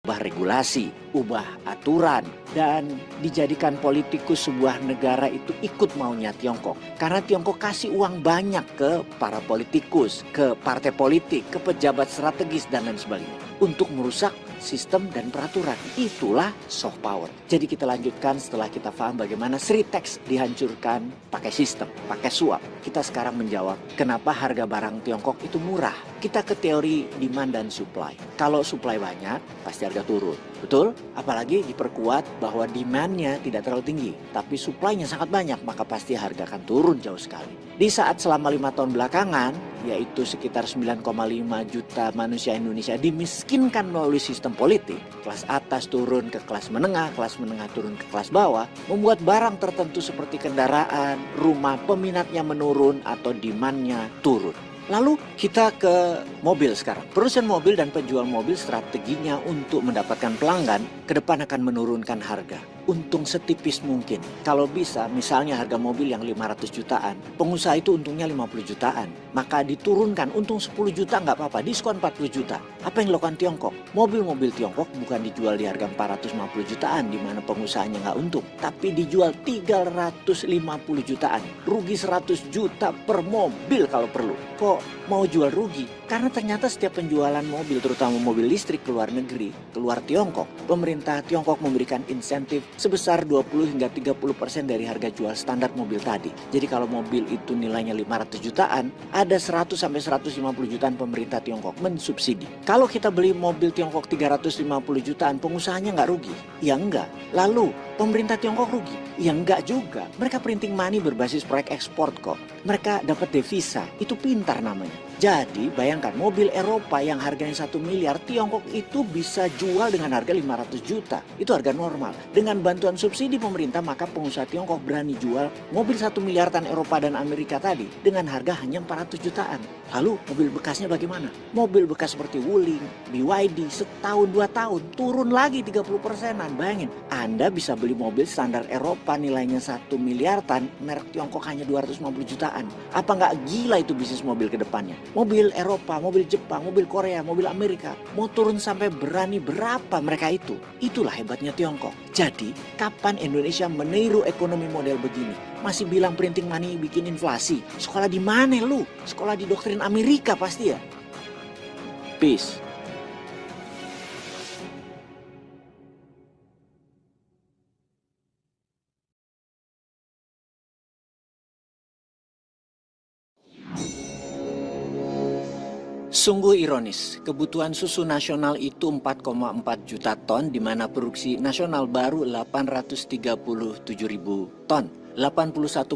ubah regulasi, ubah aturan, dan dijadikan politikus sebuah negara itu ikut maunya Tiongkok. Karena Tiongkok kasih uang banyak ke para politikus, ke partai politik, ke pejabat strategis dan lain sebagainya untuk merusak sistem dan peraturan. Itulah soft power. Jadi kita lanjutkan setelah kita paham bagaimana Sritex dihancurkan pakai sistem, pakai suap. Kita sekarang menjawab kenapa harga barang Tiongkok itu murah. Kita ke teori demand dan supply. Kalau supply banyak, pasti harga turun. Betul? Apalagi diperkuat bahwa demand-nya tidak terlalu tinggi, tapi supply-nya sangat banyak, maka pasti harga akan turun jauh sekali. Di saat selama 5 tahun belakangan, yaitu sekitar 9,5 juta manusia Indonesia dimiskinkan melalui sistem politik, kelas atas turun ke kelas menengah turun ke kelas bawah, membuat barang tertentu seperti kendaraan, rumah, peminatnya menurun atau demand-nya turun. Lalu kita ke mobil sekarang. Perusahaan mobil dan penjual mobil strateginya untuk mendapatkan pelanggan ke depan akan menurunkan harga. Untung setipis mungkin. Kalau bisa misalnya harga mobil yang 500 jutaan, pengusaha itu untungnya 50 jutaan. Maka diturunkan untung 10 juta nggak apa-apa, diskon 40 juta. Apa yang dilakukan Tiongkok? Mobil-mobil Tiongkok bukan dijual di harga 450 jutaan di mana pengusahanya nggak untung. Tapi dijual 350 jutaan. Rugi 100 juta per mobil kalau perlu. Kok mau jual rugi? Karena ternyata setiap penjualan mobil, terutama mobil listrik ke luar negeri, keluar Tiongkok, pemerintah Tiongkok memberikan insentif sebesar 20 hingga 30% dari harga jual standar mobil tadi. Jadi kalau mobil itu nilainya 500 jutaan, ada 100 sampai 150 jutaan pemerintah Tiongkok mensubsidi. Kalau kita beli mobil Tiongkok 350 jutaan, pengusahanya nggak rugi? Ya enggak. Lalu pemerintah Tiongkok rugi? Ya enggak juga. Mereka printing money berbasis proyek ekspor kok. Mereka dapat devisa, itu pintar namanya. Jadi bayangkan mobil Eropa yang harganya 1 miliar, Tiongkok itu bisa jual dengan harga 500 juta. Itu harga normal. Dengan bantuan subsidi pemerintah, maka pengusaha Tiongkok berani jual mobil 1 miliar tan Eropa dan Amerika tadi dengan harga hanya 400 jutaan. Lalu mobil bekasnya bagaimana? Mobil bekas seperti Wuling, BYD setahun 2 tahun turun lagi 30%-an. Bayangin, Anda bisa beli mobil standar Eropa nilainya 1 miliar tan, merek Tiongkok hanya 250 jutaan. Apa nggak gila itu bisnis mobil ke depannya? Mobil Eropa, mobil Jepang, mobil Korea, mobil Amerika mau turun sampai berani berapa mereka itu? Itulah hebatnya Tiongkok. Jadi kapan Indonesia meniru ekonomi model begini? Masih bilang printing money bikin inflasi. Sekolah di mana lu? Sekolah di doktrin Amerika pasti ya. Peace. Sungguh ironis, kebutuhan susu nasional itu 4,4 juta ton, di mana produksi nasional baru 837 ribu ton. 81%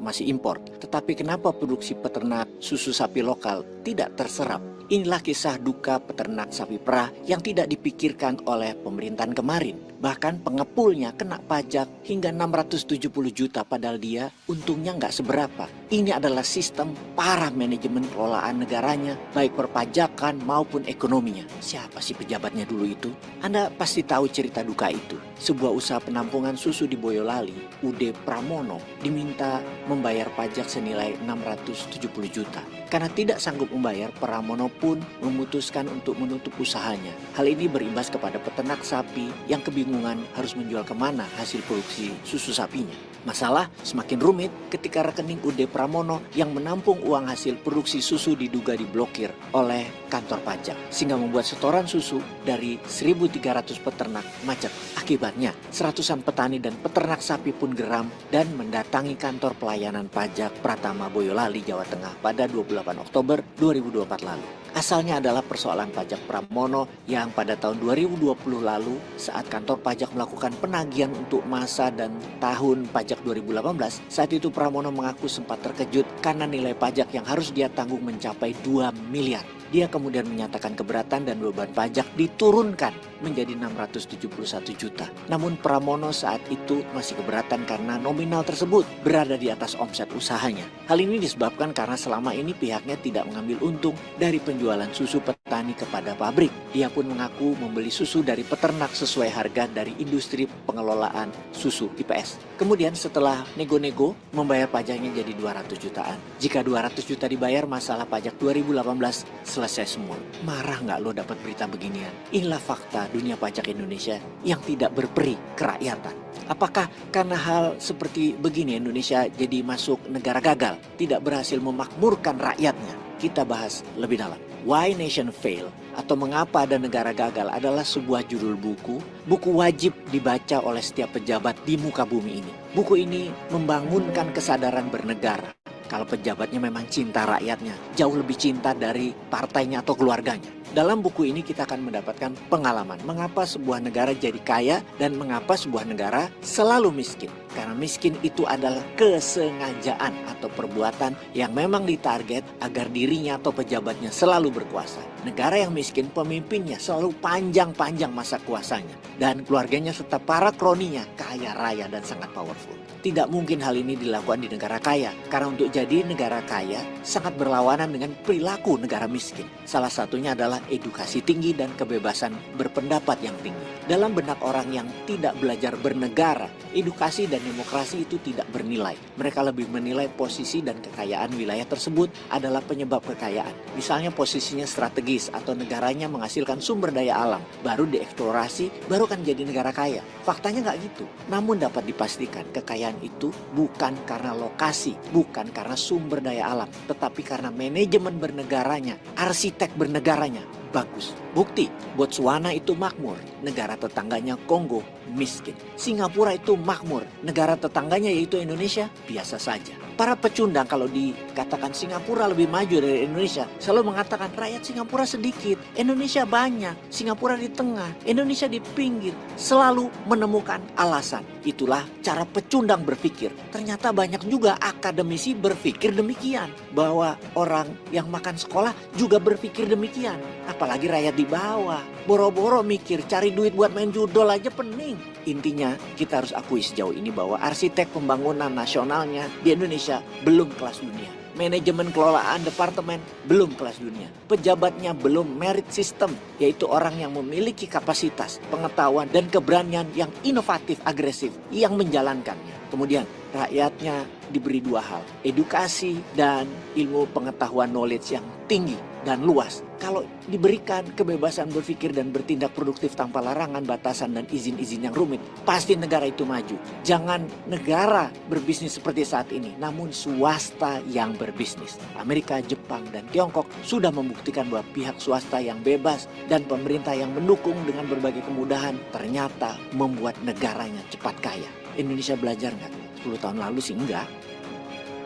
masih impor. Tetapi kenapa produksi peternak susu sapi lokal tidak terserap? Inilah kisah duka peternak sapi perah yang tidak dipikirkan oleh pemerintahan kemarin. Bahkan pengepulnya kena pajak hingga 670 juta padahal dia untungnya nggak seberapa. Ini adalah sistem parah manajemen kelolaan negaranya, baik perpajakan maupun ekonominya. Siapa sih pejabatnya dulu itu? Anda pasti tahu cerita duka itu. Sebuah usaha penampungan susu di Boyolali, UD Pramono, diminta membayar pajak senilai 670 juta. Karena tidak sanggup membayar, Pramono pun memutuskan untuk menutup usahanya. Hal ini berimbas kepada peternak sapi yang kebingungan harus menjual kemana hasil produksi susu sapinya. Masalah semakin rumit ketika rekening UD Pramono yang menampung uang hasil produksi susu diduga diblokir oleh kantor pajak, sehingga membuat setoran susu dari 1.300 peternak macet. Akibatnya, seratusan petani dan peternak sapi pun geram dan mendatangi kantor pelayanan pajak Pratama Boyolali, Jawa Tengah pada 28 Oktober 2024 lalu. Asalnya adalah persoalan pajak Pramono yang pada tahun 2020 lalu saat kantor pajak melakukan penagihan untuk masa dan tahun pajak 2018, saat itu Pramono mengaku sempat terkejut karena nilai pajak yang harus dia tanggung mencapai 2 miliar. Dia kemudian menyatakan keberatan dan beban pajak diturunkan menjadi 671 juta. Namun Pramono saat itu masih keberatan karena nominal tersebut berada di atas omset usahanya. Hal ini disebabkan karena selama ini pihaknya tidak mengambil untung dari penjualan susu petani petani kepada pabrik. Dia pun mengaku membeli susu dari peternak sesuai harga dari industri pengelolaan susu IPS. Kemudian setelah nego-nego membayar pajaknya jadi 200 jutaan. Jika 200 juta dibayar, masalah pajak 2018 selesai semua. Marah nggak lo dapat berita beginian? Inilah fakta dunia pajak Indonesia yang tidak berperi kerakyatan. Apakah karena hal seperti begini Indonesia jadi masuk negara gagal, tidak berhasil memakmurkan rakyatnya? Kita bahas lebih dalam. Why Nation Fail atau Mengapa Ada Negara Gagal adalah sebuah judul buku wajib dibaca oleh setiap pejabat di muka bumi ini. Buku ini membangunkan kesadaran bernegara. Kalau pejabatnya memang cinta rakyatnya, jauh lebih cinta dari partainya atau keluarganya. Dalam buku ini kita akan mendapatkan pengalaman mengapa sebuah negara jadi kaya dan mengapa sebuah negara selalu miskin. Karena miskin itu adalah kesengajaan atau perbuatan yang memang ditarget agar dirinya atau pejabatnya selalu berkuasa. Negara yang miskin, pemimpinnya selalu panjang-panjang masa kuasanya. Dan keluarganya serta para kroninya kaya raya dan sangat powerful. Tidak mungkin hal ini dilakukan di negara kaya. Karena untuk jadi negara kaya sangat berlawanan dengan perilaku negara miskin. Salah satunya adalah edukasi tinggi dan kebebasan berpendapat yang tinggi. Dalam benak orang yang tidak belajar bernegara, edukasi dan demokrasi itu tidak bernilai. Mereka lebih menilai posisi dan kekayaan wilayah tersebut adalah penyebab kekayaan. Misalnya posisinya strategis atau negaranya menghasilkan sumber daya alam, baru dieksplorasi, baru kan jadi negara kaya. Faktanya nggak gitu. Namun dapat dipastikan kekayaan itu bukan karena lokasi, bukan karena sumber daya alam, tetapi karena manajemen bernegaranya, arsitek bernegaranya bagus. Bukti, Botswana itu makmur, negara tetangganya Kongo miskin. Singapura itu makmur, negara tetangganya yaitu Indonesia biasa saja. Para pecundang kalau dikatakan Singapura lebih maju dari Indonesia, selalu mengatakan rakyat Singapura sedikit, Indonesia banyak, Singapura di tengah, Indonesia di pinggir. Selalu menemukan alasan. Itulah cara pecundang berpikir. Ternyata banyak juga akademisi berpikir demikian, bahwa orang yang makan sekolah juga berpikir demikian. Apalagi rakyat di bawah, boro-boro mikir cari duit buat main judol aja pening. Intinya kita harus akui sejauh ini bahwa arsitek pembangunan nasionalnya di Indonesia belum kelas dunia. Manajemen kelolaan departemen belum kelas dunia. Pejabatnya belum merit system, yaitu orang yang memiliki kapasitas, pengetahuan dan keberanian yang inovatif, agresif yang menjalankannya. Kemudian rakyatnya diberi dua hal, edukasi dan ilmu pengetahuan knowledge yang tinggi dan luas. Kalau diberikan kebebasan berpikir dan bertindak produktif tanpa larangan, batasan dan izin-izin yang rumit, pasti negara itu maju. Jangan negara berbisnis seperti saat ini, namun swasta yang berbisnis. Amerika, Jepang dan Tiongkok sudah membuktikan bahwa pihak swasta yang bebas dan pemerintah yang mendukung dengan berbagai kemudahan ternyata membuat negaranya cepat kaya. Indonesia belajar nggak? 10 tahun lalu sih enggak.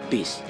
Peace.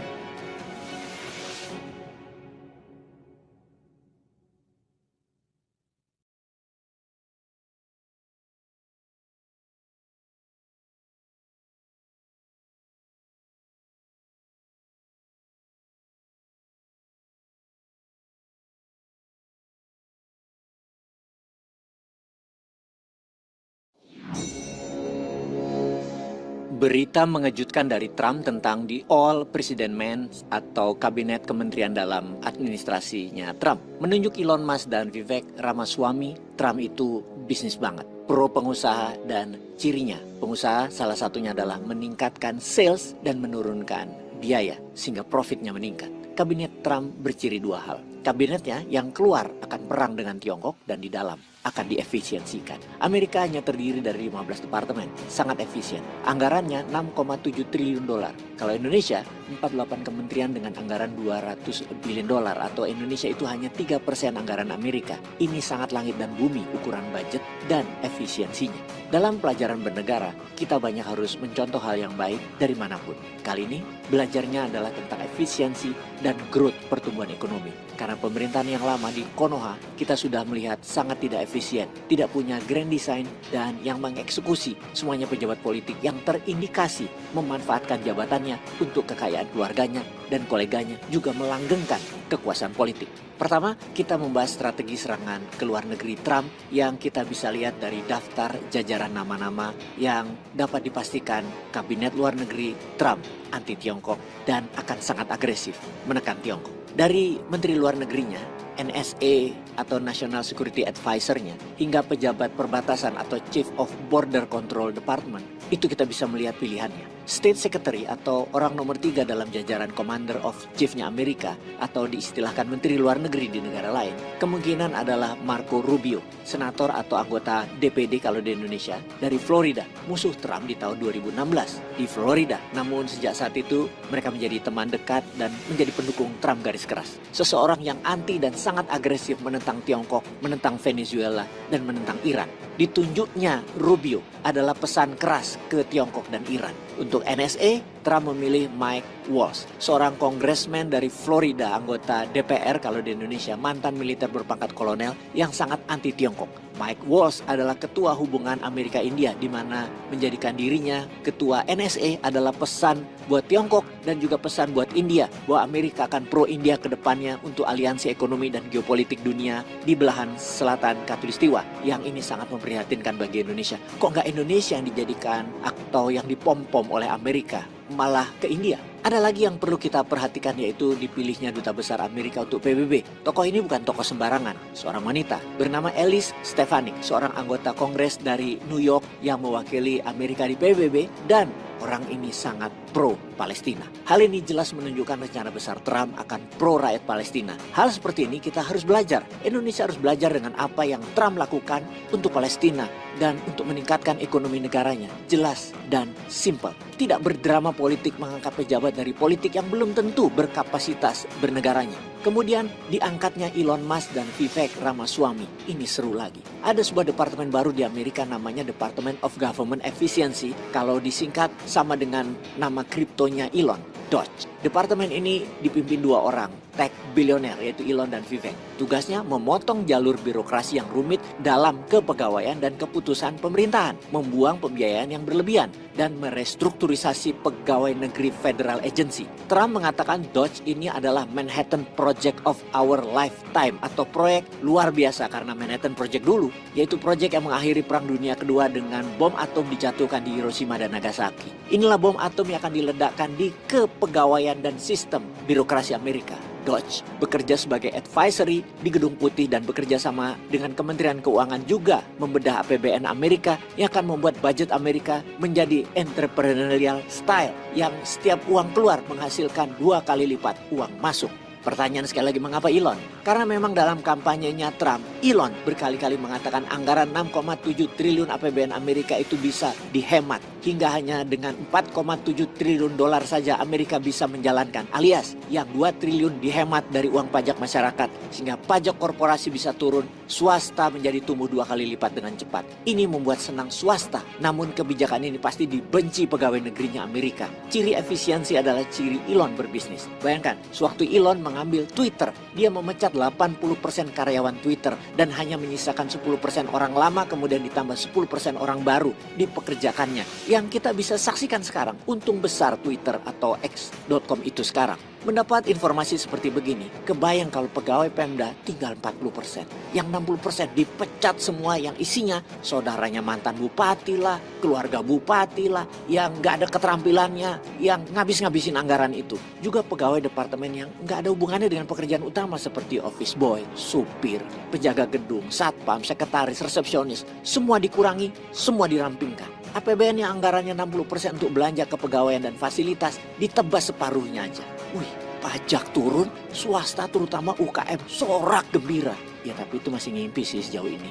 Berita mengejutkan dari Trump tentang the All President Man atau Kabinet Kementerian dalam administrasinya Trump menunjuk Elon Musk dan Vivek Ramaswamy. Trump itu bisnis banget, pro pengusaha dan cirinya pengusaha salah satunya adalah meningkatkan sales dan menurunkan biaya sehingga profitnya meningkat. Kabinet Trump berciri dua hal. Kabinetnya yang keluar akan perang dengan Tiongkok dan di dalam akan diefisiensikan. Amerika hanya terdiri dari 15 departemen, sangat efisien. Anggarannya 6,7 triliun dolar. Kalau Indonesia, 48 kementerian dengan anggaran 200 billion dolar atau Indonesia itu hanya 3% anggaran Amerika. Ini sangat langit dan bumi ukuran budget dan efisiensinya. Dalam pelajaran bernegara, kita banyak harus mencontoh hal yang baik dari manapun. Kali ini, belajarnya adalah tentang efisiensi dan growth pertumbuhan ekonomi. Karena pemerintahan yang lama di Konoha, kita sudah melihat sangat tidak efisien, tidak punya grand design, dan yang mengeksekusi semuanya pejabat politik yang terindikasi memanfaatkan jabatannya untuk kekayaan keluarganya dan koleganya, juga melanggengkan kekuasaan politik. Pertama, kita membahas strategi serangan ke luar negeri Trump yang kita bisa lihat dari daftar jajaran nama-nama yang dapat dipastikan kabinet luar negeri Trump anti Tiongkok dan akan sangat agresif menekan Tiongkok. Dari menteri luar negerinya, NSA atau National Security Advisor-nya, hingga pejabat perbatasan atau Chief of Border Control Department, itu kita bisa melihat pilihannya. State Secretary atau orang nomor 3 dalam jajaran Commander of Chief-nya Amerika atau diistilahkan Menteri Luar Negeri di negara lain, kemungkinan adalah Marco Rubio, senator atau anggota DPD kalau di Indonesia, dari Florida, musuh Trump di tahun 2016 di Florida. Namun sejak saat itu mereka menjadi teman dekat dan menjadi pendukung Trump garis keras. Seseorang yang anti dan sangat agresif menentang Tiongkok, menentang Venezuela, dan menentang Iran. Ditunjuknya Rubio adalah pesan keras ke Tiongkok dan Iran. Untuk NSA, Trump memilih Mike Waltz, seorang kongresmen dari Florida, anggota DPR kalau di Indonesia, mantan militer berpangkat kolonel yang sangat anti Tiongkok. Mike Waltz adalah ketua hubungan Amerika-India, di mana menjadikan dirinya ketua NSA adalah pesan buat Tiongkok dan juga pesan buat India bahwa Amerika akan pro-India ke depannya untuk aliansi ekonomi dan geopolitik dunia di belahan selatan Khatulistiwa, yang ini sangat memprihatinkan bagi Indonesia. Kok nggak Indonesia yang dijadikan atau yang dipom-pom oleh Amerika, malah ke India? Ada lagi yang perlu kita perhatikan, yaitu dipilihnya Duta Besar Amerika untuk PBB. Tokoh ini bukan tokoh sembarangan, seorang wanita bernama Elise Stefanik, seorang anggota Kongres dari New York yang mewakili Amerika di PBB, dan orang ini sangat pro-Palestina. Hal ini jelas menunjukkan rencana besar Trump akan pro-rakyat Palestina. Hal seperti ini kita harus belajar. Indonesia harus belajar dengan apa yang Trump lakukan untuk Palestina dan untuk meningkatkan ekonomi negaranya. Jelas dan simpel. Tidak berdrama politik mengangkat pejabat dari politik yang belum tentu berkapasitas bernegaranya. Kemudian diangkatnya Elon Musk dan Vivek Ramaswamy. Ini seru lagi. Ada sebuah departemen baru di Amerika namanya Department of Government Efficiency. Kalau disingkat sama dengan nama kriptonya Elon, Doge. Departemen ini dipimpin dua orang, tech bilioner, yaitu Elon dan Vivek. Tugasnya memotong jalur birokrasi yang rumit dalam kepegawaian dan keputusan pemerintahan, membuang pembiayaan yang berlebihan, dan merestrukturisasi pegawai negeri federal agency. Trump mengatakan Doge ini adalah Manhattan Project of our lifetime, atau proyek luar biasa karena Manhattan Project dulu, yaitu proyek yang mengakhiri Perang Dunia Kedua dengan bom atom dijatuhkan di Hiroshima dan Nagasaki. Inilah bom atom yang akan diledakkan di kepegawaian dan sistem birokrasi Amerika. Doge bekerja sebagai advisory di Gedung Putih dan bekerja sama dengan Kementerian Keuangan juga membedah APBN Amerika yang akan membuat budget Amerika menjadi entrepreneurial style yang setiap uang keluar menghasilkan 2 kali lipat uang masuk. Pertanyaan sekali lagi, mengapa Elon? Karena memang dalam kampanyenya Trump, Elon berkali-kali mengatakan anggaran 6,7 triliun APBN Amerika itu bisa dihemat. Hingga hanya dengan 4,7 triliun dolar saja Amerika bisa menjalankan. Alias yang 2 triliun dihemat dari uang pajak masyarakat. Sehingga pajak korporasi bisa turun, swasta menjadi tumbuh 2 kali lipat dengan cepat. Ini membuat senang swasta. Namun kebijakan ini pasti dibenci pegawai negerinya Amerika. Ciri efisiensi adalah ciri Elon berbisnis. Bayangkan, sewaktu Elon mengambil Twitter, dia memecat 80% karyawan Twitter dan hanya menyisakan 10% orang lama, kemudian ditambah 10% orang baru dipekerjakannya. Yang kita bisa saksikan sekarang, untung besar Twitter atau X.com itu sekarang. Mendapat informasi seperti begini, kebayang kalau pegawai Pemda tinggal 40%. Yang 60% dipecat semua, yang isinya saudaranya mantan bupati lah, keluarga bupati lah, yang gak ada keterampilannya, yang ngabis-ngabisin anggaran itu. Juga pegawai departemen yang gak ada hubungannya dengan pekerjaan utama seperti office boy, supir, penjaga gedung, satpam, sekretaris, resepsionis. Semua dikurangi, semua dirampingkan. APBN yang anggarannya 60% untuk belanja kepegawaian dan fasilitas ditebas separuhnya aja. Wih, pajak turun, swasta terutama UKM sorak gembira. Ya tapi itu masih ngimpi sih sejauh ini.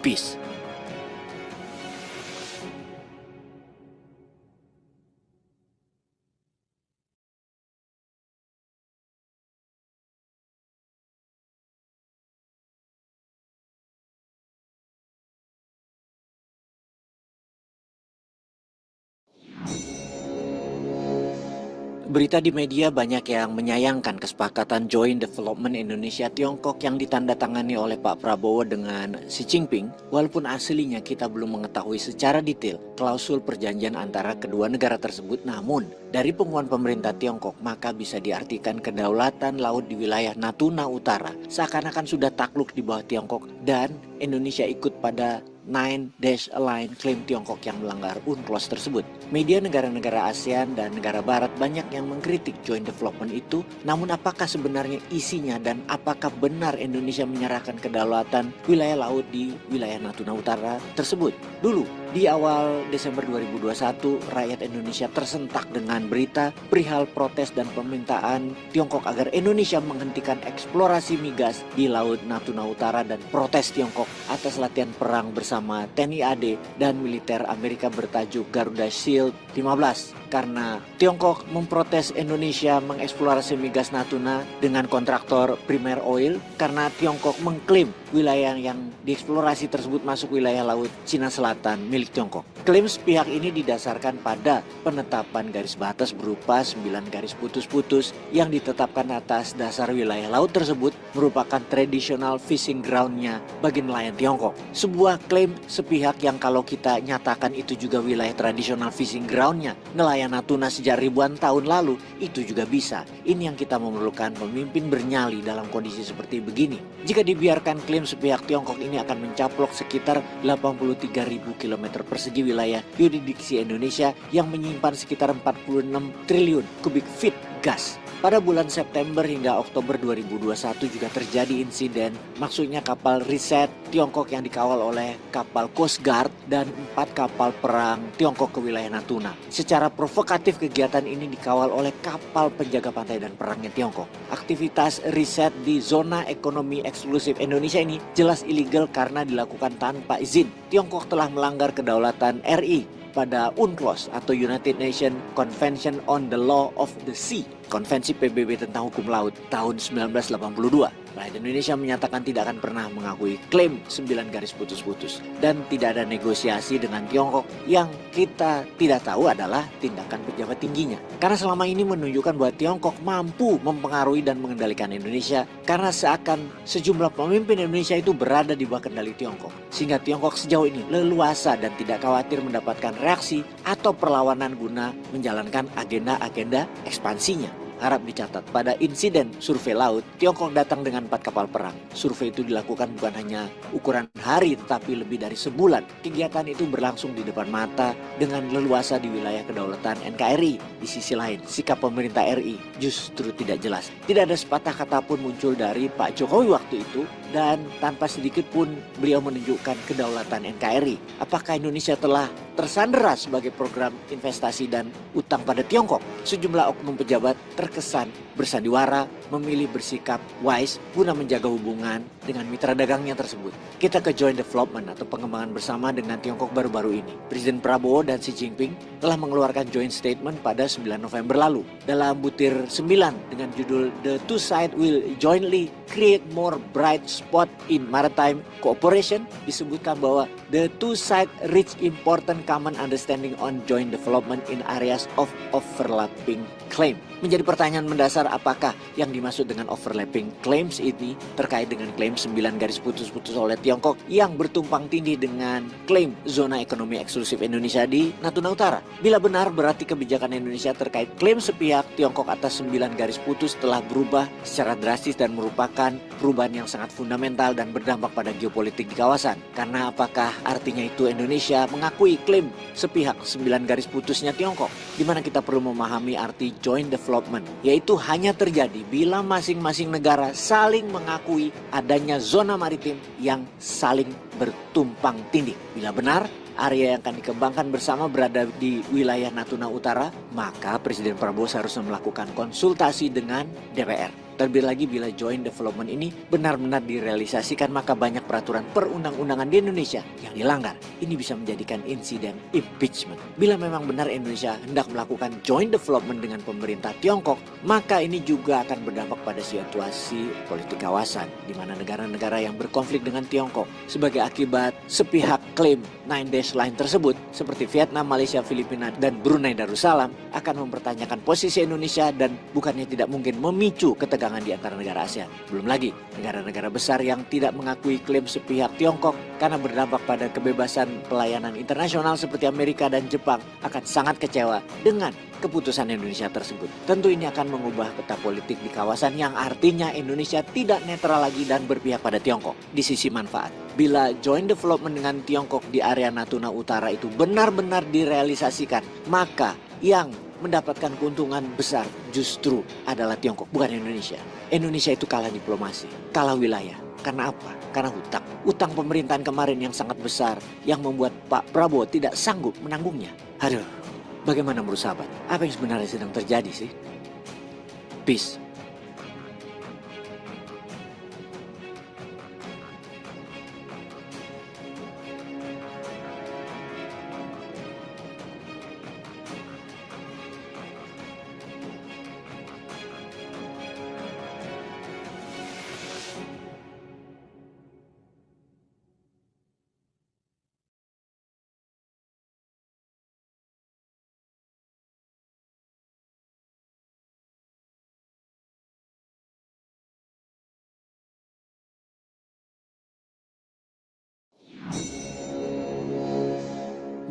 Peace. Berita di media banyak yang menyayangkan kesepakatan Joint Development Indonesia-Tiongkok yang ditandatangani oleh Pak Prabowo dengan Xi Jinping, walaupun aslinya kita belum mengetahui secara detail klausul perjanjian antara kedua negara tersebut. Namun, dari pengumuman pemerintah Tiongkok, maka bisa diartikan kedaulatan laut di wilayah Natuna Utara seakan-akan sudah takluk di bawah Tiongkok dan Indonesia ikut pada Nine Dash Line klaim Tiongkok yang melanggar UNCLOS tersebut. Media negara-negara ASEAN dan negara barat banyak yang mengkritik joint development itu, namun apakah sebenarnya isinya dan apakah benar Indonesia menyerahkan kedaulatan wilayah laut di wilayah Natuna Utara tersebut? Dulu, di awal Desember 2021, rakyat Indonesia tersentak dengan berita perihal protes dan permintaan Tiongkok agar Indonesia menghentikan eksplorasi migas di Laut Natuna Utara dan protes Tiongkok atas latihan perang bersama TNI AD dan militer Amerika bertajuk Garuda Shield 15 karena Tiongkok memprotes Indonesia mengeksplorasi migas Natuna dengan kontraktor Primer Oil karena Tiongkok mengklaim wilayah yang dieksplorasi tersebut masuk wilayah Laut Cina Selatan milik Tiongkok. Klaim sepihak ini didasarkan pada penetapan garis batas berupa 9 garis putus-putus yang ditetapkan atas dasar wilayah laut tersebut merupakan traditional fishing ground-nya bagi nelayan Tiongkok. Sebuah klaim sepihak yang kalau kita nyatakan itu juga wilayah tradisional fishing ground-nya nelayan Natuna sejak ribuan tahun lalu, itu juga bisa. Ini yang kita memerlukan pemimpin bernyali dalam kondisi seperti begini. Jika dibiarkan klaim sepihak Tiongkok ini akan mencaplok sekitar 83.000 km persegi wilayah yurisdiksi Indonesia yang menyimpan sekitar 46 triliun kubik feet gas. Pada bulan September hingga Oktober 2021 juga terjadi insiden, maksudnya kapal riset Tiongkok yang dikawal oleh kapal Coast Guard dan 4 kapal perang Tiongkok ke wilayah Natuna. Secara provokatif kegiatan ini dikawal oleh kapal penjaga pantai dan perangnya Tiongkok. Aktivitas riset di zona ekonomi eksklusif Indonesia ini jelas ilegal karena dilakukan tanpa izin. Tiongkok telah melanggar kedaulatan RI pada UNCLOS atau United Nations Convention on the Law of the Sea, Konvensi PBB tentang Hukum Laut tahun 1982. Rakyat Indonesia menyatakan tidak akan pernah mengakui klaim 9 garis putus-putus dan tidak ada negosiasi dengan Tiongkok. Yang kita tidak tahu adalah tindakan pejabat tingginya. Karena selama ini menunjukkan bahwa Tiongkok mampu mempengaruhi dan mengendalikan Indonesia karena seakan sejumlah pemimpin Indonesia itu berada di bawah kendali Tiongkok. Sehingga Tiongkok sejauh ini leluasa dan tidak khawatir mendapatkan reaksi atau perlawanan guna menjalankan agenda-agenda ekspansinya. Harap dicatat, pada insiden survei laut, Tiongkok datang dengan 4 kapal perang. Survei itu dilakukan bukan hanya ukuran hari tetapi lebih dari sebulan. Kegiatan itu berlangsung di depan mata dengan leluasa di wilayah kedaulatan NKRI. Di sisi lain, sikap pemerintah RI justru tidak jelas. Tidak ada sepatah kata pun muncul dari Pak Jokowi waktu itu dan tanpa sedikit pun beliau menunjukkan kedaulatan NKRI. Apakah Indonesia telah tersandera sebagai program investasi dan utang pada Tiongkok? Sejumlah oknum pejabat terkesan bersandiwara memilih bersikap wise guna menjaga hubungan dengan mitra dagangnya tersebut. Kita ke joint development atau pengembangan bersama dengan Tiongkok baru-baru ini. Presiden Prabowo dan Xi Jinping telah mengeluarkan joint statement pada 9 November lalu. Dalam butir 9 dengan judul The Two Sides Will Jointly Create More Bright Spot in Maritime Cooperation, disebutkan bahwa the two sides reach important common understanding on joint development in areas of overlapping claim. Menjadi pertanyaan mendasar, apakah yang dimaksud dengan overlapping claims ini terkait dengan klaim 9 garis putus-putus oleh Tiongkok yang bertumpang tindih dengan klaim zona ekonomi eksklusif Indonesia di Natuna Utara. Bila benar, berarti kebijakan Indonesia terkait klaim sepihak Tiongkok atas 9 garis putus telah berubah secara drastis dan merupakan perubahan yang sangat fundamental dan berdampak pada geopolitik di kawasan. Karena apakah artinya itu Indonesia mengakui klaim sepihak 9 garis putusnya Tiongkok? Di mana kita perlu memahami arti joint development, yaitu hanya terjadi bila masing-masing negara saling mengakui adanya zona maritim yang saling bertumpang tindih. Bila benar, area yang akan dikembangkan bersama berada di wilayah Natuna Utara, maka Presiden Prabowo seharusnya melakukan konsultasi dengan DPR. Terlebih lagi bila joint development ini benar-benar direalisasikan, maka banyak peraturan perundang-undangan di Indonesia yang dilanggar. Ini bisa menjadikan insiden impeachment. Bila memang benar Indonesia hendak melakukan joint development dengan pemerintah Tiongkok, maka ini juga akan berdampak pada situasi politik kawasan, di mana negara-negara yang berkonflik dengan Tiongkok sebagai akibat sepihak klaim Nine Dash Line tersebut, seperti Vietnam, Malaysia, Filipina, dan Brunei Darussalam, akan mempertanyakan posisi Indonesia dan bukannya tidak mungkin memicu ketegangan di antara negara ASEAN. Belum lagi negara-negara besar yang tidak mengakui klaim sepihak Tiongkok karena berdampak pada kebebasan pelayanan internasional seperti Amerika dan Jepang akan sangat kecewa dengan keputusan Indonesia tersebut. Tentu ini akan mengubah peta politik di kawasan yang artinya Indonesia tidak netral lagi dan berpihak pada Tiongkok di sisi manfaat. Bila joint development dengan Tiongkok di area Natuna Utara itu benar-benar direalisasikan, maka yang mendapatkan keuntungan besar justru adalah Tiongkok, bukan Indonesia. Indonesia itu kalah diplomasi, kalah wilayah. Karena apa? Karena hutang. Utang pemerintahan kemarin yang sangat besar yang membuat Pak Prabowo tidak sanggup menanggungnya. Aduh, bagaimana menurut sahabat? Apa yang sebenarnya sedang terjadi sih? Peace.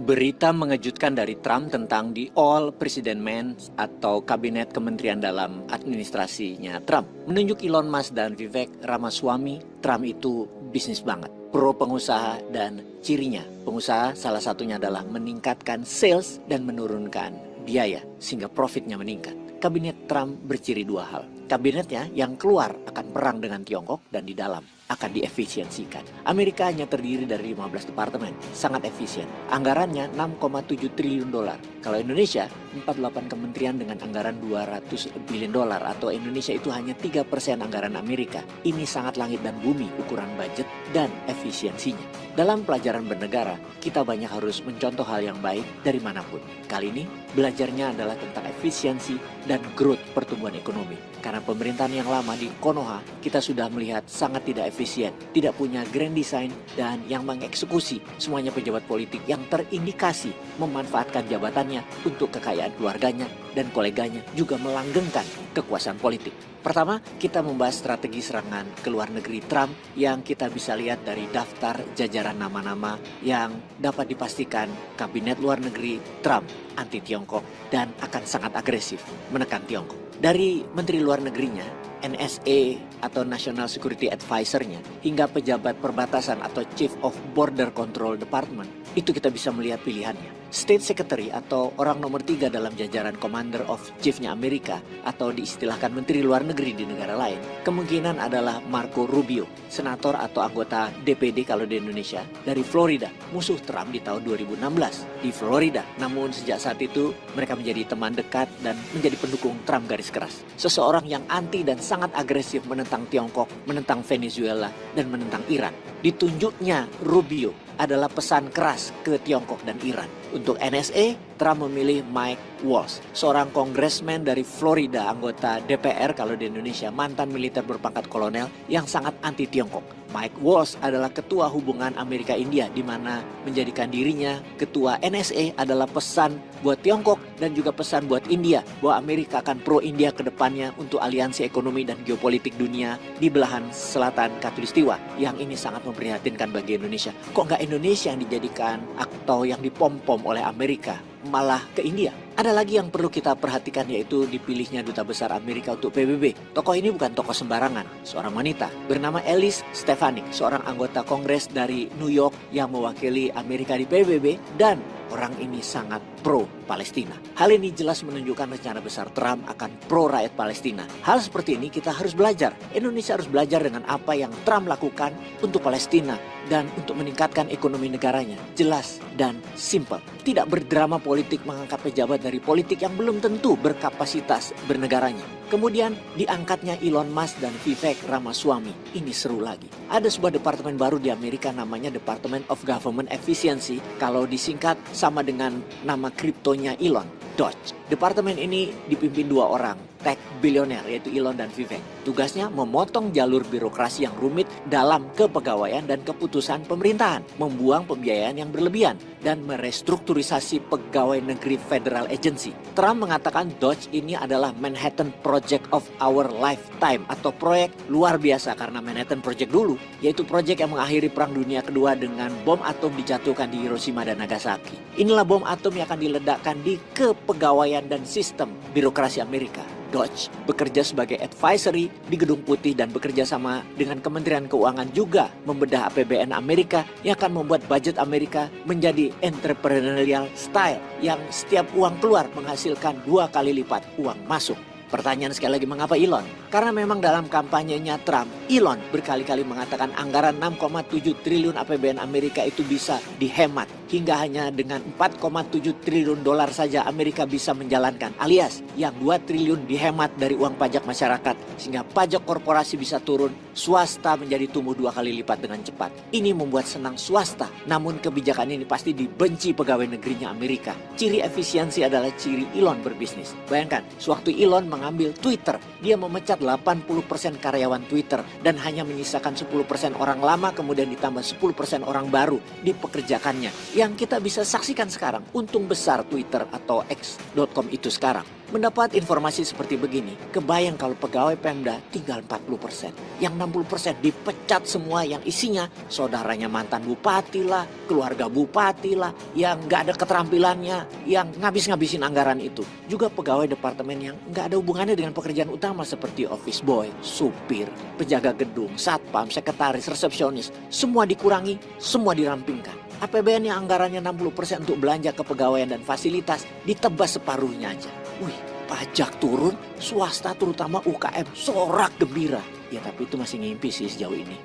Berita mengejutkan dari Trump tentang the All President Man atau Kabinet Kementerian dalam administrasinya Trump menunjuk Elon Musk dan Vivek Ramaswamy. Trump itu bisnis banget, pro pengusaha, dan cirinya pengusaha salah satunya adalah meningkatkan sales dan menurunkan biaya sehingga profitnya meningkat. Kabinet Trump berciri dua hal. Kabinetnya yang keluar akan perang dengan Tiongkok dan di dalam akan diefisiensikan. Amerika hanya terdiri dari 15 departemen, sangat efisien. Anggarannya 6,7 triliun dolar. Kalau Indonesia, 48 kementerian dengan anggaran 200 billion dolar, atau Indonesia itu hanya 3% anggaran Amerika. Ini sangat langit dan bumi ukuran budget dan efisiensinya. Dalam pelajaran bernegara, kita banyak harus mencontoh hal yang baik dari manapun. Kali ini, belajarnya adalah tentang efisiensi dan growth pertumbuhan ekonomi. Karena pemerintahan yang lama di Konoha, kita sudah melihat sangat tidak efisien, tidak punya grand design, dan yang mengeksekusi semuanya pejabat politik yang terindikasi memanfaatkan jabatannya untuk kekayaan keluarganya dan koleganya, juga melanggengkan kekuasaan politik. Pertama, kita membahas strategi serangan ke luar negeri Trump yang kita bisa lihat dari daftar jajaran nama-nama yang dapat dipastikan kabinet luar negeri Trump anti Tiongkok dan akan sangat agresif menekan Tiongkok. Dari menteri luar negerinya, NSA atau National Security Advisor-nya, hingga pejabat perbatasan atau Chief of Border Control Department, itu kita bisa melihat pilihannya. State Secretary atau orang nomor 3 dalam jajaran Commander of Chief-nya Amerika atau diistilahkan Menteri Luar Negeri di negara lain, kemungkinan adalah Marco Rubio, senator atau anggota DPD kalau di Indonesia, dari Florida, musuh Trump di tahun 2016 di Florida. Namun sejak saat itu mereka menjadi teman dekat dan menjadi pendukung Trump garis keras. Seseorang yang anti dan sangat agresif menentang Tiongkok, menentang Venezuela, dan menentang Iran. Ditunjuknya Rubio adalah pesan keras ke Tiongkok dan Iran. Untuk NSA, Trump memilih Mike Waltz, seorang kongresmen dari Florida, anggota DPR kalau di Indonesia, mantan militer berpangkat kolonel yang sangat anti Tiongkok. Mike Waltz adalah ketua hubungan Amerika-India, di mana menjadikan dirinya ketua NSA adalah pesan buat Tiongkok dan juga pesan buat India bahwa Amerika akan pro-India ke depannya untuk aliansi ekonomi dan geopolitik dunia di belahan selatan Khatulistiwa, yang ini sangat memprihatinkan bagi Indonesia. Kok nggak Indonesia yang dijadikan atau yang dipom-pom oleh Amerika, malah ke India? Ada lagi yang perlu kita perhatikan, yaitu dipilihnya Duta Besar Amerika untuk PBB. Tokoh ini bukan tokoh sembarangan, seorang wanita bernama Elise Stefanik, seorang anggota Kongres dari New York yang mewakili Amerika di PBB, dan orang ini sangat pro Palestina. Hal ini jelas menunjukkan rencana besar Trump akan pro rakyat Palestina. Hal seperti ini kita harus belajar. Indonesia harus belajar dengan apa yang Trump lakukan untuk Palestina dan untuk meningkatkan ekonomi negaranya. Jelas dan simpel. Tidak berdrama politik mengangkat pejabat dari politik yang belum tentu berkapasitas bernegaranya. Kemudian diangkatnya Elon Musk dan Vivek Ramaswamy. Ini seru lagi. Ada sebuah departemen baru di Amerika namanya Department of Government Efficiency. Kalau disingkat sama dengan nama kriptonya Elon, Doge. Departemen ini dipimpin dua orang, tech bilioner, yaitu Elon dan Vivek. Tugasnya memotong jalur birokrasi yang rumit dalam kepegawaian dan keputusan pemerintahan, membuang pembiayaan yang berlebihan, dan merestrukturisasi pegawai negeri federal agency. Trump mengatakan Doge ini adalah Manhattan Project of our lifetime, atau proyek luar biasa, karena Manhattan Project dulu, yaitu proyek yang mengakhiri Perang Dunia Kedua dengan bom atom dijatuhkan di Hiroshima dan Nagasaki. Inilah bom atom yang akan diledakkan di kepegawaian dan sistem birokrasi Amerika. Dodge bekerja sebagai advisory di Gedung Putih dan bekerja sama dengan Kementerian Keuangan juga membedah APBN Amerika yang akan membuat budget Amerika menjadi entrepreneurial style yang setiap uang keluar menghasilkan 2 kali lipat uang masuk. Pertanyaan sekali lagi, mengapa Elon? Karena memang dalam kampanyenya Trump, Elon berkali-kali mengatakan anggaran 6,7 triliun APBN Amerika itu bisa dihemat. Hingga hanya dengan 4,7 triliun dolar saja Amerika bisa menjalankan. Alias yang 2 triliun dihemat dari uang pajak masyarakat. Sehingga pajak korporasi bisa turun, swasta menjadi tumbuh 2 kali lipat dengan cepat. Ini membuat senang swasta. Namun kebijakan ini pasti dibenci pegawai negerinya Amerika. Ciri efisiensi adalah ciri Elon berbisnis. Bayangkan, sewaktu Elon mengambil Twitter, dia memecat 80% karyawan Twitter dan hanya menyisakan 10% orang lama, kemudian ditambah 10% orang baru dipekerjakannya. Yang kita bisa saksikan sekarang, untung besar Twitter atau X.com itu sekarang. Mendapat informasi seperti begini, kebayang kalau pegawai Pemda tinggal 40%. Yang 60% dipecat semua, yang isinya saudaranya mantan bupati lah, keluarga bupati lah, yang gak ada keterampilannya, yang ngabis-ngabisin anggaran itu. Juga pegawai departemen yang gak ada hubungannya dengan pekerjaan utama seperti office boy, supir, penjaga gedung, satpam, sekretaris, resepsionis. Semua dikurangi, semua dirampingkan. APBN yang anggarannya 60% untuk belanja kepegawaian dan fasilitas ditebas separuhnya aja. Wih, pajak turun, swasta terutama UKM sorak gembira. Ya tapi itu masih ngimpi sih sejauh ini.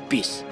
Peace.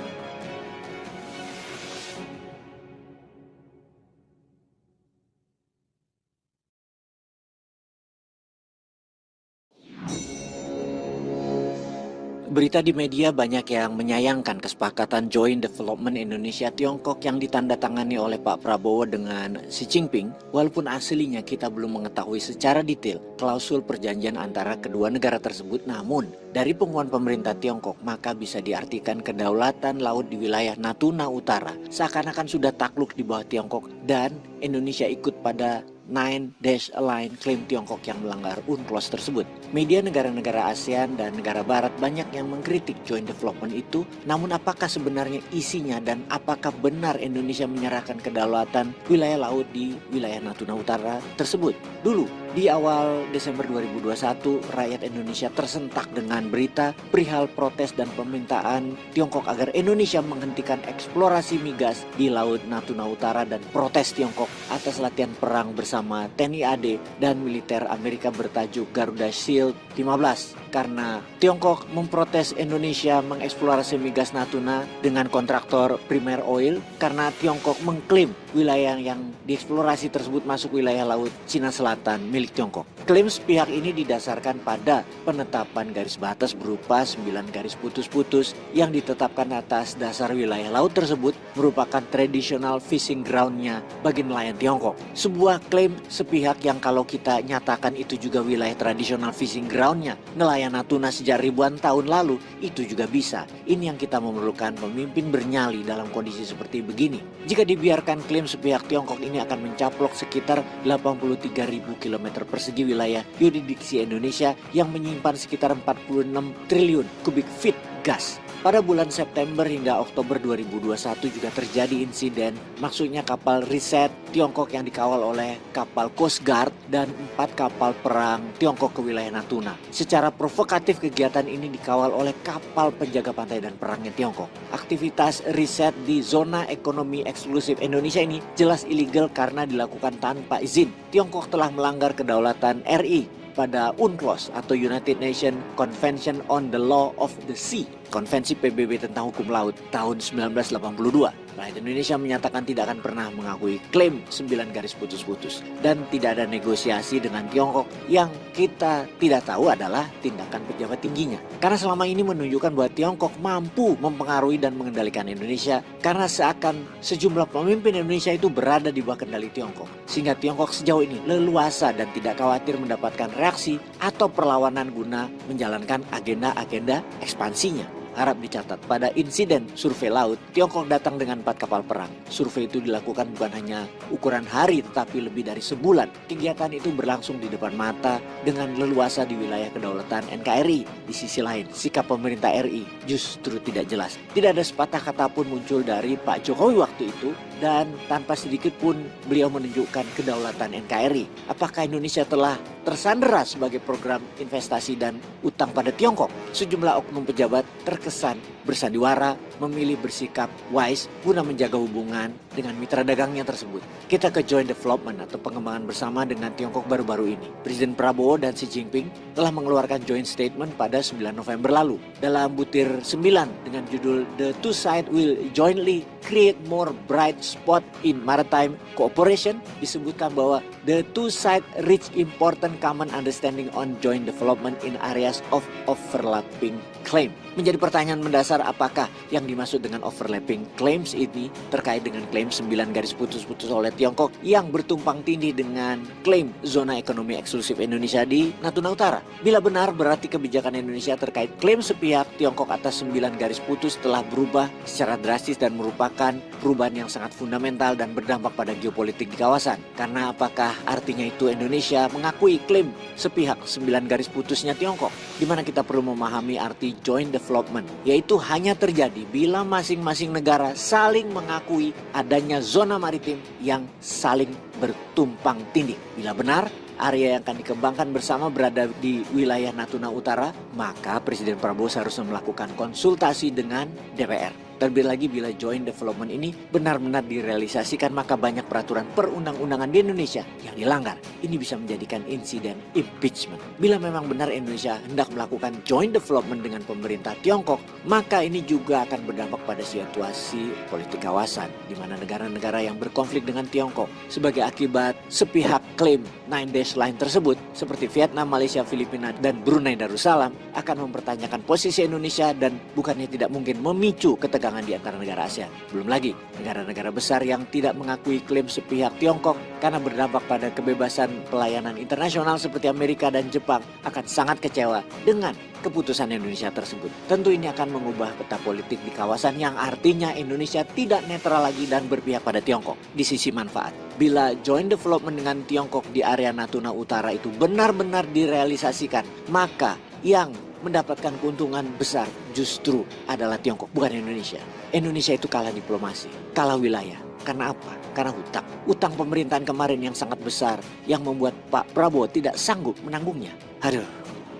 Berita di media banyak yang menyayangkan kesepakatan Joint Development Indonesia-Tiongkok yang ditandatangani oleh Pak Prabowo dengan Xi Jinping, walaupun aslinya kita belum mengetahui secara detail klausul perjanjian antara kedua negara tersebut. Namun, dari pengumuman pemerintah Tiongkok, maka bisa diartikan kedaulatan laut di wilayah Natuna Utara seakan-akan sudah takluk di bawah Tiongkok dan Indonesia ikut pada Nine Dash Line klaim Tiongkok yang melanggar UNCLOS tersebut. Media negara-negara ASEAN dan negara barat banyak yang mengkritik joint development itu. Namun apakah sebenarnya isinya dan apakah benar Indonesia menyerahkan kedaulatan wilayah laut di wilayah Natuna Utara tersebut? Dulu, di awal Desember 2021, rakyat Indonesia tersentak dengan berita perihal protes dan permintaan Tiongkok agar Indonesia menghentikan eksplorasi migas di Laut Natuna Utara dan protes Tiongkok atas latihan perang bersama TNI AD dan militer Amerika bertajuk Garuda Shield 15. Karena Tiongkok memprotes Indonesia mengeksplorasi migas Natuna dengan kontraktor Primer Oil karena Tiongkok mengklaim wilayah yang dieksplorasi tersebut masuk wilayah Laut Cina Selatan milik Tiongkok. Klaim sepihak ini didasarkan pada penetapan garis batas berupa 9 garis putus-putus yang ditetapkan atas dasar wilayah laut tersebut merupakan traditional fishing ground-nya bagi nelayan Tiongkok. Sebuah klaim sepihak yang kalau kita nyatakan itu juga wilayah traditional fishing ground-nya nelayan Natuna sejak ribuan tahun lalu, itu juga bisa. Ini yang kita memerlukan pemimpin bernyali dalam kondisi seperti begini. Jika dibiarkan klaim sepihak Tiongkok ini akan mencaplok sekitar 83.000 km persegi wilayah yurisdiksi Indonesia yang menyimpan sekitar 46 triliun kubik feet gas. Pada bulan September hingga Oktober 2021 juga terjadi insiden, maksudnya kapal riset Tiongkok yang dikawal oleh kapal Coast Guard dan 4 kapal perang Tiongkok ke wilayah Natuna. Secara provokatif kegiatan ini dikawal oleh kapal penjaga pantai dan perangnya Tiongkok. Aktivitas riset di zona ekonomi eksklusif Indonesia ini jelas ilegal karena dilakukan tanpa izin. Tiongkok telah melanggar kedaulatan RI pada UNCLOS atau United Nations Convention on the Law of the Sea, Konvensi PBB tentang Hukum Laut tahun 1982. Rakyat Indonesia menyatakan tidak akan pernah mengakui klaim 9 garis putus-putus dan tidak ada negosiasi dengan Tiongkok. Yang kita tidak tahu adalah tindakan pejabat tingginya. Karena selama ini menunjukkan bahwa Tiongkok mampu mempengaruhi dan mengendalikan Indonesia karena seakan sejumlah pemimpin Indonesia itu berada di bawah kendali Tiongkok. Sehingga Tiongkok sejauh ini leluasa dan tidak khawatir mendapatkan reaksi atau perlawanan guna menjalankan agenda-agenda ekspansinya. Harap dicatat, pada insiden survei laut, Tiongkok datang dengan 4 kapal perang. Survei itu dilakukan bukan hanya ukuran hari tetapi lebih dari sebulan. Kegiatan itu berlangsung di depan mata dengan leluasa di wilayah kedaulatan NKRI. Di sisi lain, sikap pemerintah RI justru tidak jelas. Tidak ada sepatah kata pun muncul dari Pak Jokowi waktu itu dan tanpa sedikit pun beliau menunjukkan kedaulatan NKRI. Apakah Indonesia telah tersandera sebagai program investasi dan utang pada Tiongkok. Sejumlah oknum pejabat terkesan bersandiwara memilih bersikap wise guna menjaga hubungan dengan mitra dagangnya tersebut. Kita ke joint development atau pengembangan bersama dengan Tiongkok baru-baru ini. Presiden Prabowo dan Xi Jinping telah mengeluarkan joint statement pada 9 November lalu. Dalam butir 9 dengan judul The Two Sides Will Jointly Create More Bright Spot in Maritime Cooperation, disebutkan bahwa the two sides reach important common understanding on joint development in areas of overlapping claim. Menjadi pertanyaan mendasar, apakah yang dimaksud dengan overlapping claims ini terkait dengan klaim 9 garis putus-putus oleh Tiongkok yang bertumpang tindih dengan klaim zona ekonomi eksklusif Indonesia di Natuna Utara. Bila benar, berarti kebijakan Indonesia terkait klaim sepihak Tiongkok atas 9 garis putus telah berubah secara drastis dan merupakan perubahan yang sangat fundamental dan berdampak pada geopolitik di kawasan. Karena apakah artinya itu Indonesia mengakui klaim sepihak 9 garis putusnya Tiongkok? Di mana kita perlu memahami arti joint development, yaitu hanya terjadi bila masing-masing negara saling mengakui adanya zona maritim yang saling bertumpang tindih. Bila benar, area yang akan dikembangkan bersama berada di wilayah Natuna Utara, maka Presiden Prabowo seharusnya melakukan konsultasi dengan DPR. Terlebih lagi bila joint development ini benar-benar direalisasikan, maka banyak peraturan perundang-undangan di Indonesia yang dilanggar. Ini bisa menjadikan insiden impeachment. Bila memang benar Indonesia hendak melakukan joint development dengan pemerintah Tiongkok, maka ini juga akan berdampak pada situasi politik kawasan, di mana negara-negara yang berkonflik dengan Tiongkok sebagai akibat sepihak klaim 9 dash line tersebut, seperti Vietnam, Malaysia, Filipina, dan Brunei Darussalam, akan mempertanyakan posisi Indonesia dan bukannya tidak mungkin memicu ketegangan di antara negara ASEAN. Belum lagi negara-negara besar yang tidak mengakui klaim sepihak Tiongkok karena berdampak pada kebebasan pelayanan internasional seperti Amerika dan Jepang akan sangat kecewa dengan keputusan Indonesia tersebut. Tentu ini akan mengubah peta politik di kawasan yang artinya Indonesia tidak netral lagi dan berpihak pada Tiongkok di sisi manfaat. Bila joint development dengan Tiongkok di area Natuna Utara itu benar-benar direalisasikan, maka yang mendapatkan keuntungan besar justru adalah Tiongkok, bukan Indonesia. Indonesia itu kalah diplomasi, kalah wilayah. Karena apa? Karena hutang. Utang pemerintahan kemarin yang sangat besar yang membuat Pak Prabowo tidak sanggup menanggungnya. Aduh,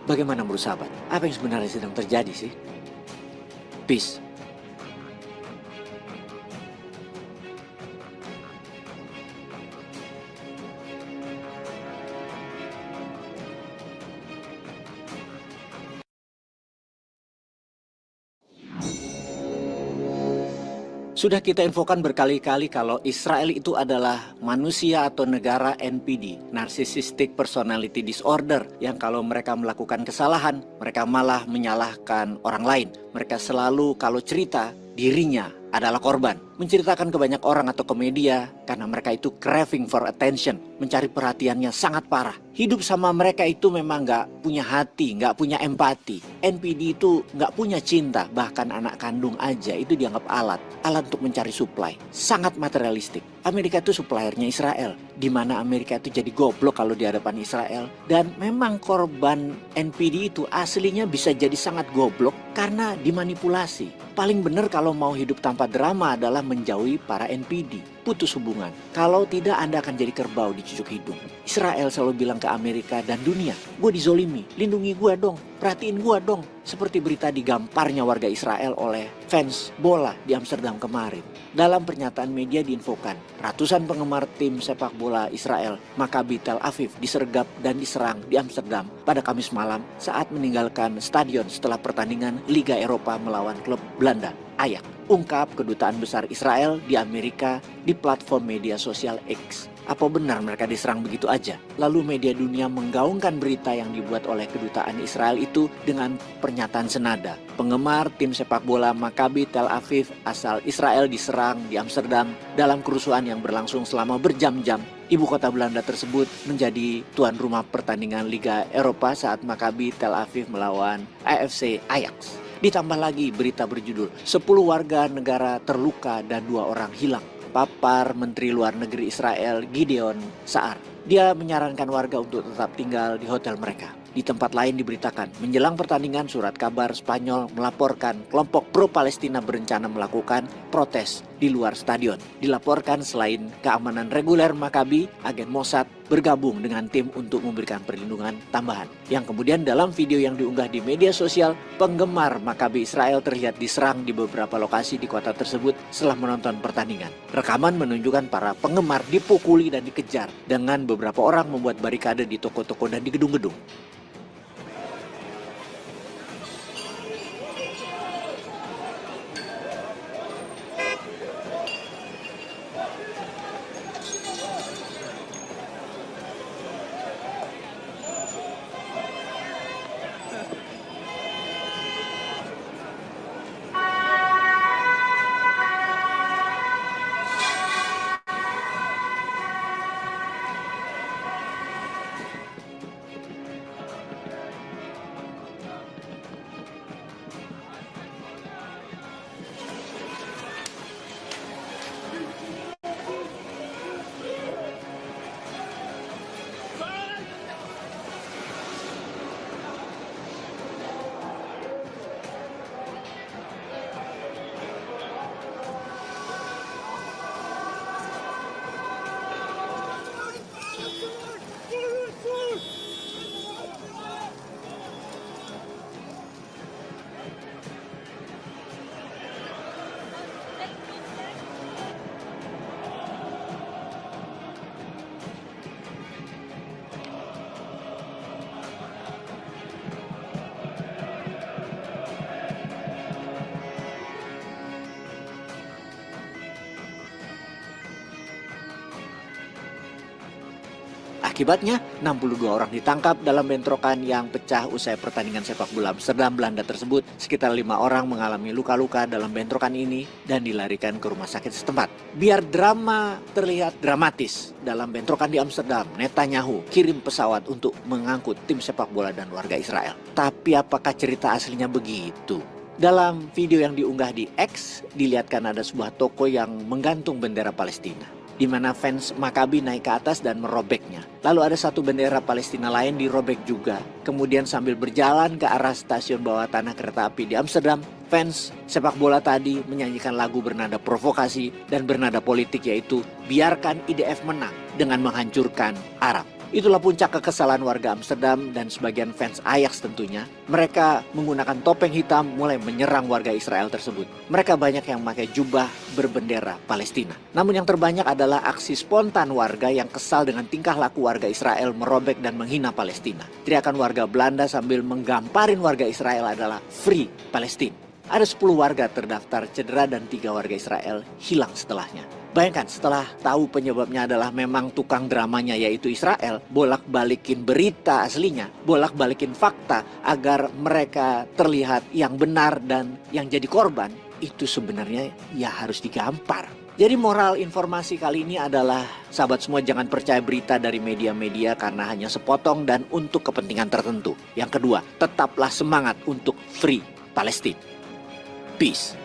bagaimana menurut sahabat? Apa yang sebenarnya sedang terjadi sih? Peace. Sudah kita infokan berkali-kali kalau Israel itu adalah manusia atau negara NPD, Narcissistic Personality Disorder, yang kalau mereka melakukan kesalahan, mereka malah menyalahkan orang lain. Mereka selalu kalau cerita, dirinya adalah korban. Menceritakan ke banyak orang atau ke media karena mereka itu craving for attention, mencari perhatiannya sangat parah. Hidup sama mereka itu memang gak punya hati, gak punya empati. NPD itu gak punya cinta, bahkan anak kandung aja itu dianggap alat untuk mencari supply. Sangat materialistik. Amerika itu suppliernya Israel, di mana Amerika itu jadi goblok kalau di hadapan Israel. Dan memang korban NPD itu aslinya bisa jadi sangat goblok karena dimanipulasi. Paling benar kalau mau hidup tanpa drama adalah menjauhi para NPD. Putus hubungan. Kalau tidak, Anda akan jadi kerbau dicucuk hidung. Israel selalu bilang ke Amerika dan dunia, gue dizolimi, lindungi gue dong, perhatiin gue dong. Seperti berita digamparnya warga Israel oleh fans bola di Amsterdam kemarin. Dalam pernyataan media diinfokan, ratusan penggemar tim sepak bola Israel, Maccabi Tel Aviv, disergap dan diserang di Amsterdam pada Kamis malam saat meninggalkan stadion setelah pertandingan Liga Eropa melawan klub Belanda, Ajax. Ungkap Kedutaan Besar Israel di Amerika di platform media sosial X. Apa benar mereka diserang begitu aja? Lalu media dunia menggaungkan berita yang dibuat oleh Kedutaan Israel itu dengan pernyataan senada. Penggemar tim sepak bola Maccabi Tel Aviv asal Israel diserang di Amsterdam dalam kerusuhan yang berlangsung selama berjam-jam. Ibu kota Belanda tersebut menjadi tuan rumah pertandingan Liga Eropa saat Maccabi Tel Aviv melawan AFC Ajax. Ditambah lagi berita berjudul 10 warga negara terluka dan 2 orang hilang. Papar Menteri Luar Negeri Israel Gideon Sa'ar. Dia menyarankan warga untuk tetap tinggal di hotel mereka. Di tempat lain diberitakan, menjelang pertandingan surat kabar Spanyol melaporkan kelompok pro-Palestina berencana melakukan protes di luar stadion. Dilaporkan selain keamanan reguler Maccabi, agen Mossad bergabung dengan tim untuk memberikan perlindungan tambahan. Yang kemudian dalam video yang diunggah di media sosial, penggemar Maccabi Israel terlihat diserang di beberapa lokasi di kota tersebut setelah menonton pertandingan. Rekaman menunjukkan para penggemar dipukuli dan dikejar dengan beberapa orang membuat barikade di toko-toko dan di gedung-gedung. Akibatnya, 62 orang ditangkap dalam bentrokan yang pecah usai pertandingan sepak bola Amsterdam Belanda tersebut. Sekitar 5 orang mengalami luka-luka dalam bentrokan ini dan dilarikan ke rumah sakit setempat. Biar drama terlihat dramatis dalam bentrokan di Amsterdam, Netanyahu kirim pesawat untuk mengangkut tim sepak bola dan warga Israel. Tapi apakah cerita aslinya begitu? Dalam video yang diunggah di X, dilihatkan ada sebuah toko yang menggantung bendera Palestina, di mana fans Maccabi naik ke atas dan merobeknya. Lalu ada satu bendera Palestina lain dirobek juga. Kemudian sambil berjalan ke arah stasiun bawah tanah kereta api di Amsterdam, fans sepak bola tadi menyanyikan lagu bernada provokasi dan bernada politik, yaitu "Biarkan IDF menang" dengan menghancurkan Arab. Itulah puncak kekesalan warga Amsterdam dan sebagian fans Ajax tentunya. Mereka menggunakan topeng hitam mulai menyerang warga Israel tersebut. Mereka banyak yang memakai jubah berbendera Palestina. Namun yang terbanyak adalah aksi spontan warga yang kesal dengan tingkah laku warga Israel merobek dan menghina Palestina. Teriakan warga Belanda sambil menggamparin warga Israel adalah "Free Palestine". Ada 10 warga terdaftar cedera dan 3 warga Israel hilang setelahnya. Bayangkan, setelah tahu penyebabnya adalah memang tukang dramanya yaitu Israel, bolak-balikin berita aslinya, bolak-balikin fakta agar mereka terlihat yang benar dan yang jadi korban, itu sebenarnya ya harus digampar. Jadi moral informasi kali ini adalah, sahabat semua, jangan percaya berita dari media-media karena hanya sepotong dan untuk kepentingan tertentu. Yang kedua, tetaplah semangat untuk Free Palestine. Peace.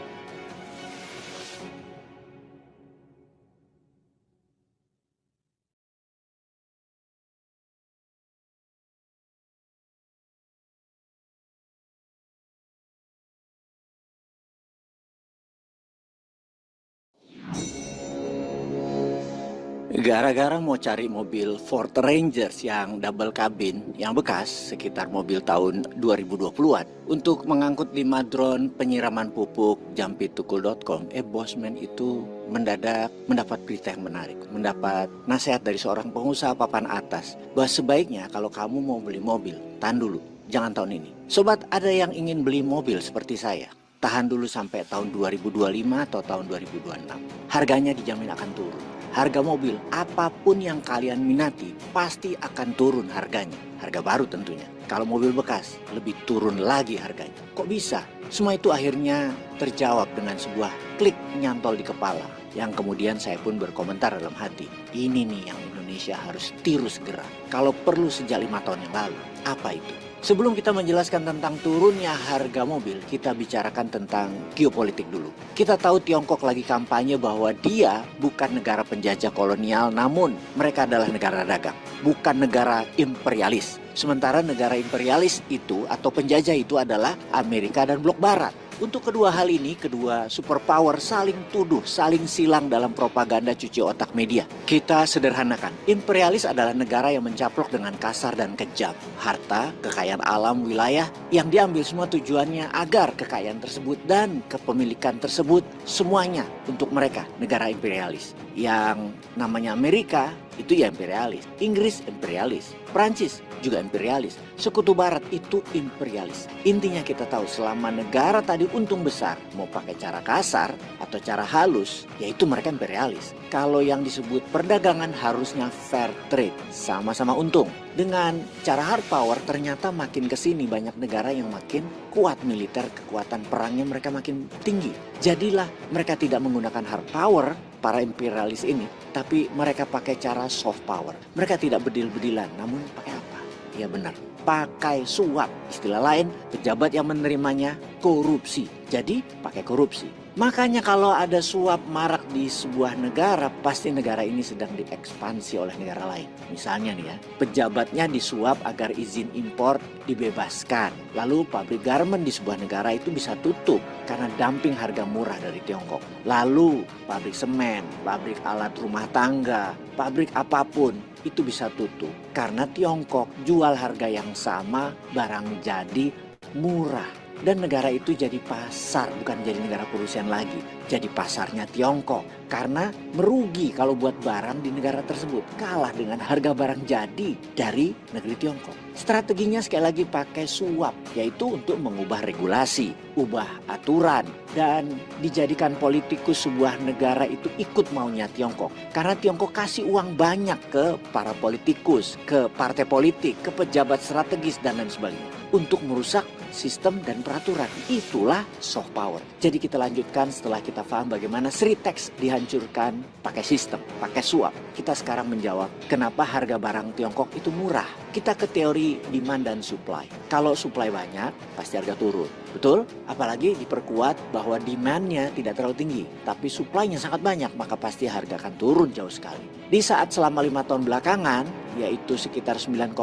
Gara-gara mau cari mobil Ford Rangers yang double cabin yang bekas sekitar mobil tahun 2020-an untuk mengangkut 5 drone penyiraman pupuk jampittukul.com, bosman itu mendadak mendapat berita yang menarik, mendapat nasihat dari seorang pengusaha papan atas bahwa sebaiknya kalau kamu mau beli mobil, tahan dulu, jangan tahun ini. Sobat, ada yang ingin beli mobil seperti saya, tahan dulu sampai tahun 2025 atau tahun 2026. Harganya dijamin akan turun. Harga mobil apapun yang kalian minati pasti akan turun harganya. Harga baru tentunya. Kalau mobil bekas lebih turun lagi harganya. Kok bisa? Semua itu akhirnya terjawab dengan sebuah klik nyantol di kepala. Yang kemudian saya pun berkomentar dalam hati. Ini nih yang Indonesia harus tiru segera. Kalau perlu sejak 5 tahun yang lalu. Apa itu? Sebelum kita menjelaskan tentang turunnya harga mobil, kita bicarakan tentang geopolitik dulu. Kita tahu Tiongkok lagi kampanye bahwa dia bukan negara penjajah kolonial, namun mereka adalah negara dagang, bukan negara imperialis. Sementara negara imperialis itu atau penjajah itu adalah Amerika dan blok barat. Untuk kedua hal ini, kedua superpower saling tuduh, saling silang dalam propaganda cuci otak media. Kita sederhanakan, imperialis adalah negara yang mencaplok dengan kasar dan kejam. Harta, kekayaan alam, wilayah yang diambil semua tujuannya agar kekayaan tersebut dan kepemilikan tersebut semuanya untuk mereka, negara imperialis. Yang namanya Amerika itu ya imperialis, Inggris imperialis, Prancis juga imperialis, Sekutu Barat itu imperialis. Intinya kita tahu selama negara tadi untung besar, mau pakai cara kasar atau cara halus, yaitu mereka imperialis. Kalau yang disebut perdagangan harusnya fair trade, sama-sama untung. Dengan cara hard power ternyata makin kesini banyak negara yang makin kuat militer, kekuatan perangnya mereka makin tinggi. Jadilah mereka tidak menggunakan hard power, para imperialis ini, tapi mereka pakai cara soft power. Mereka tidak bedil-bedilan, namun pakai apa? Ya benar, pakai suap. Istilah lain, pejabat yang menerimanya korupsi. Jadi pakai korupsi. Makanya kalau ada suap marak di sebuah negara, pasti negara ini sedang diekspansi oleh negara lain. Misalnya nih ya, pejabatnya disuap agar izin impor dibebaskan. Lalu pabrik garmen di sebuah negara itu bisa tutup karena dumping harga murah dari Tiongkok. Lalu pabrik semen, pabrik alat rumah tangga, pabrik apapun itu bisa tutup karena Tiongkok jual harga yang sama, barang jadi murah. Dan negara itu jadi pasar, bukan jadi negara produsen lagi. Jadi pasarnya Tiongkok. Karena merugi kalau buat barang di negara tersebut. Kalah dengan harga barang jadi dari negeri Tiongkok. Strateginya sekali lagi pakai suap, yaitu untuk mengubah regulasi, ubah aturan, dan dijadikan politikus sebuah negara itu ikut maunya Tiongkok. Karena Tiongkok kasih uang banyak ke para politikus, ke partai politik, ke pejabat strategis, dan lain sebagainya. Untuk merusak sistem dan peraturan. Itulah soft power. Jadi kita lanjutkan setelah kita paham bagaimana Sritex dihancurkan pakai sistem, pakai suap. Kita sekarang menjawab kenapa harga barang Tiongkok itu murah. Kita ke teori demand dan supply. Kalau supply banyak, pasti harga turun. Betul? Apalagi diperkuat bahwa demand-nya tidak terlalu tinggi, tapi supply-nya sangat banyak, maka pasti harga akan turun jauh sekali. Di saat selama 5 tahun belakangan, yaitu sekitar 9,5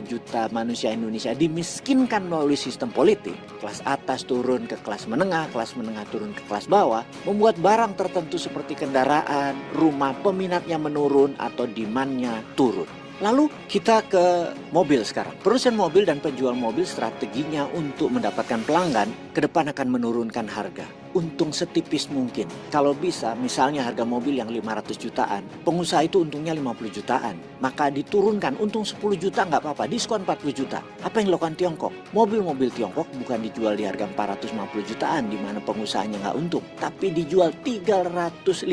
juta manusia Indonesia dimiskinkan melalui sistem politik, kelas atas turun ke kelas menengah turun ke kelas bawah, membuat barang tertentu seperti kendaraan, rumah, peminatnya menurun atau demand-nya turun. Lalu kita ke mobil sekarang. Perusahaan mobil dan penjual mobil strateginya untuk mendapatkan pelanggan ke depan akan menurunkan harga. Untung setipis mungkin. Kalau bisa misalnya harga mobil yang 500 jutaan, pengusaha itu untungnya 50 jutaan. Maka diturunkan untung 10 juta nggak apa-apa, diskon 40 juta. Apa yang dilakukan Tiongkok? Mobil-mobil Tiongkok bukan dijual di harga 450 jutaan di mana pengusahanya nggak untung. Tapi dijual 350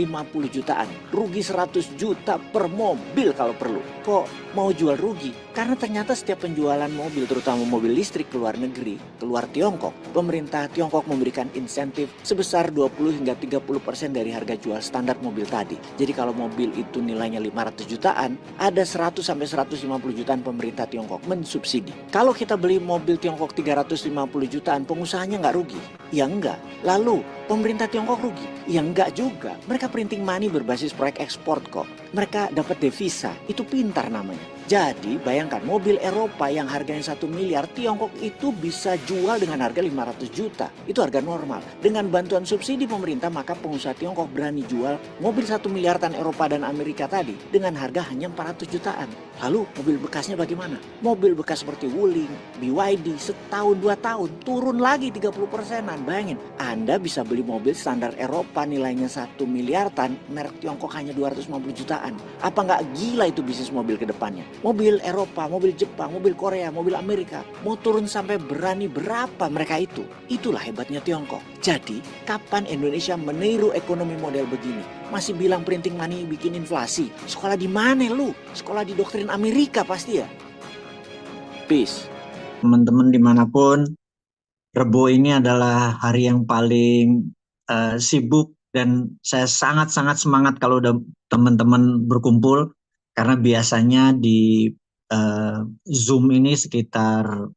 jutaan. Rugi 100 juta per mobil kalau perlu. Kok mau jual rugi? Karena ternyata setiap penjualan mobil, terutama mobil listrik ke luar negeri, keluar Tiongkok, pemerintah Tiongkok memberikan insentif sebesar 20 hingga 30% dari harga jual standar mobil tadi. Jadi kalau mobil itu nilainya 500 jutaan, ada 100 sampai 150 jutaan pemerintah Tiongkok mensubsidi. Kalau kita beli mobil Tiongkok 350 jutaan, pengusahanya nggak rugi? Ya enggak. Lalu pemerintah Tiongkok rugi? Ya enggak juga. Mereka printing money berbasis proyek ekspor kok. Mereka dapat devisa, itu pintar namanya. Jadi bayangkan mobil Eropa yang harganya 1 miliar, Tiongkok itu bisa jual dengan harga 500 juta. Itu harga normal. Dengan bantuan subsidi pemerintah, maka pengusaha Tiongkok berani jual mobil 1 miliar tan Eropa dan Amerika tadi dengan harga hanya 400 jutaan. Lalu mobil bekasnya bagaimana? Mobil bekas seperti Wuling, BYD setahun 2 tahun turun lagi 30%-an. Bayangin, Anda bisa beli mobil standar Eropa nilainya 1 miliar tan, merek Tiongkok hanya 250 jutaan. Apa nggak gila itu bisnis mobil ke depannya? Mobil Eropa, mobil Jepang, mobil Korea, mobil Amerika mau turun sampai berani berapa mereka itu? Itulah hebatnya Tiongkok. Jadi kapan Indonesia meniru ekonomi model begini? Masih bilang printing money bikin inflasi. Sekolah di mana lu? Sekolah di doktrin Amerika pasti ya. Peace. Teman-teman dimanapun, Rebo ini adalah hari yang paling sibuk dan saya sangat-sangat semangat kalau udah teman-teman berkumpul karena biasanya di Zoom ini sekitar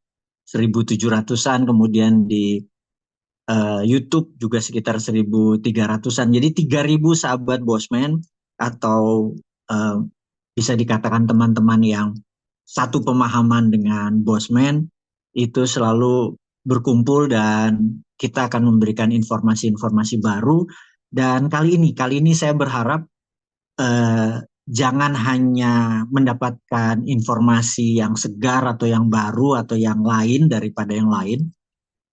1.700-an, kemudian di YouTube juga sekitar 1.300-an. Jadi 3.000 sahabat Bosman atau bisa dikatakan teman-teman yang satu pemahaman dengan Bosman itu selalu berkumpul dan kita akan memberikan informasi-informasi baru. Dan kali ini saya berharap jangan hanya mendapatkan informasi yang segar atau yang baru atau yang lain daripada yang lain,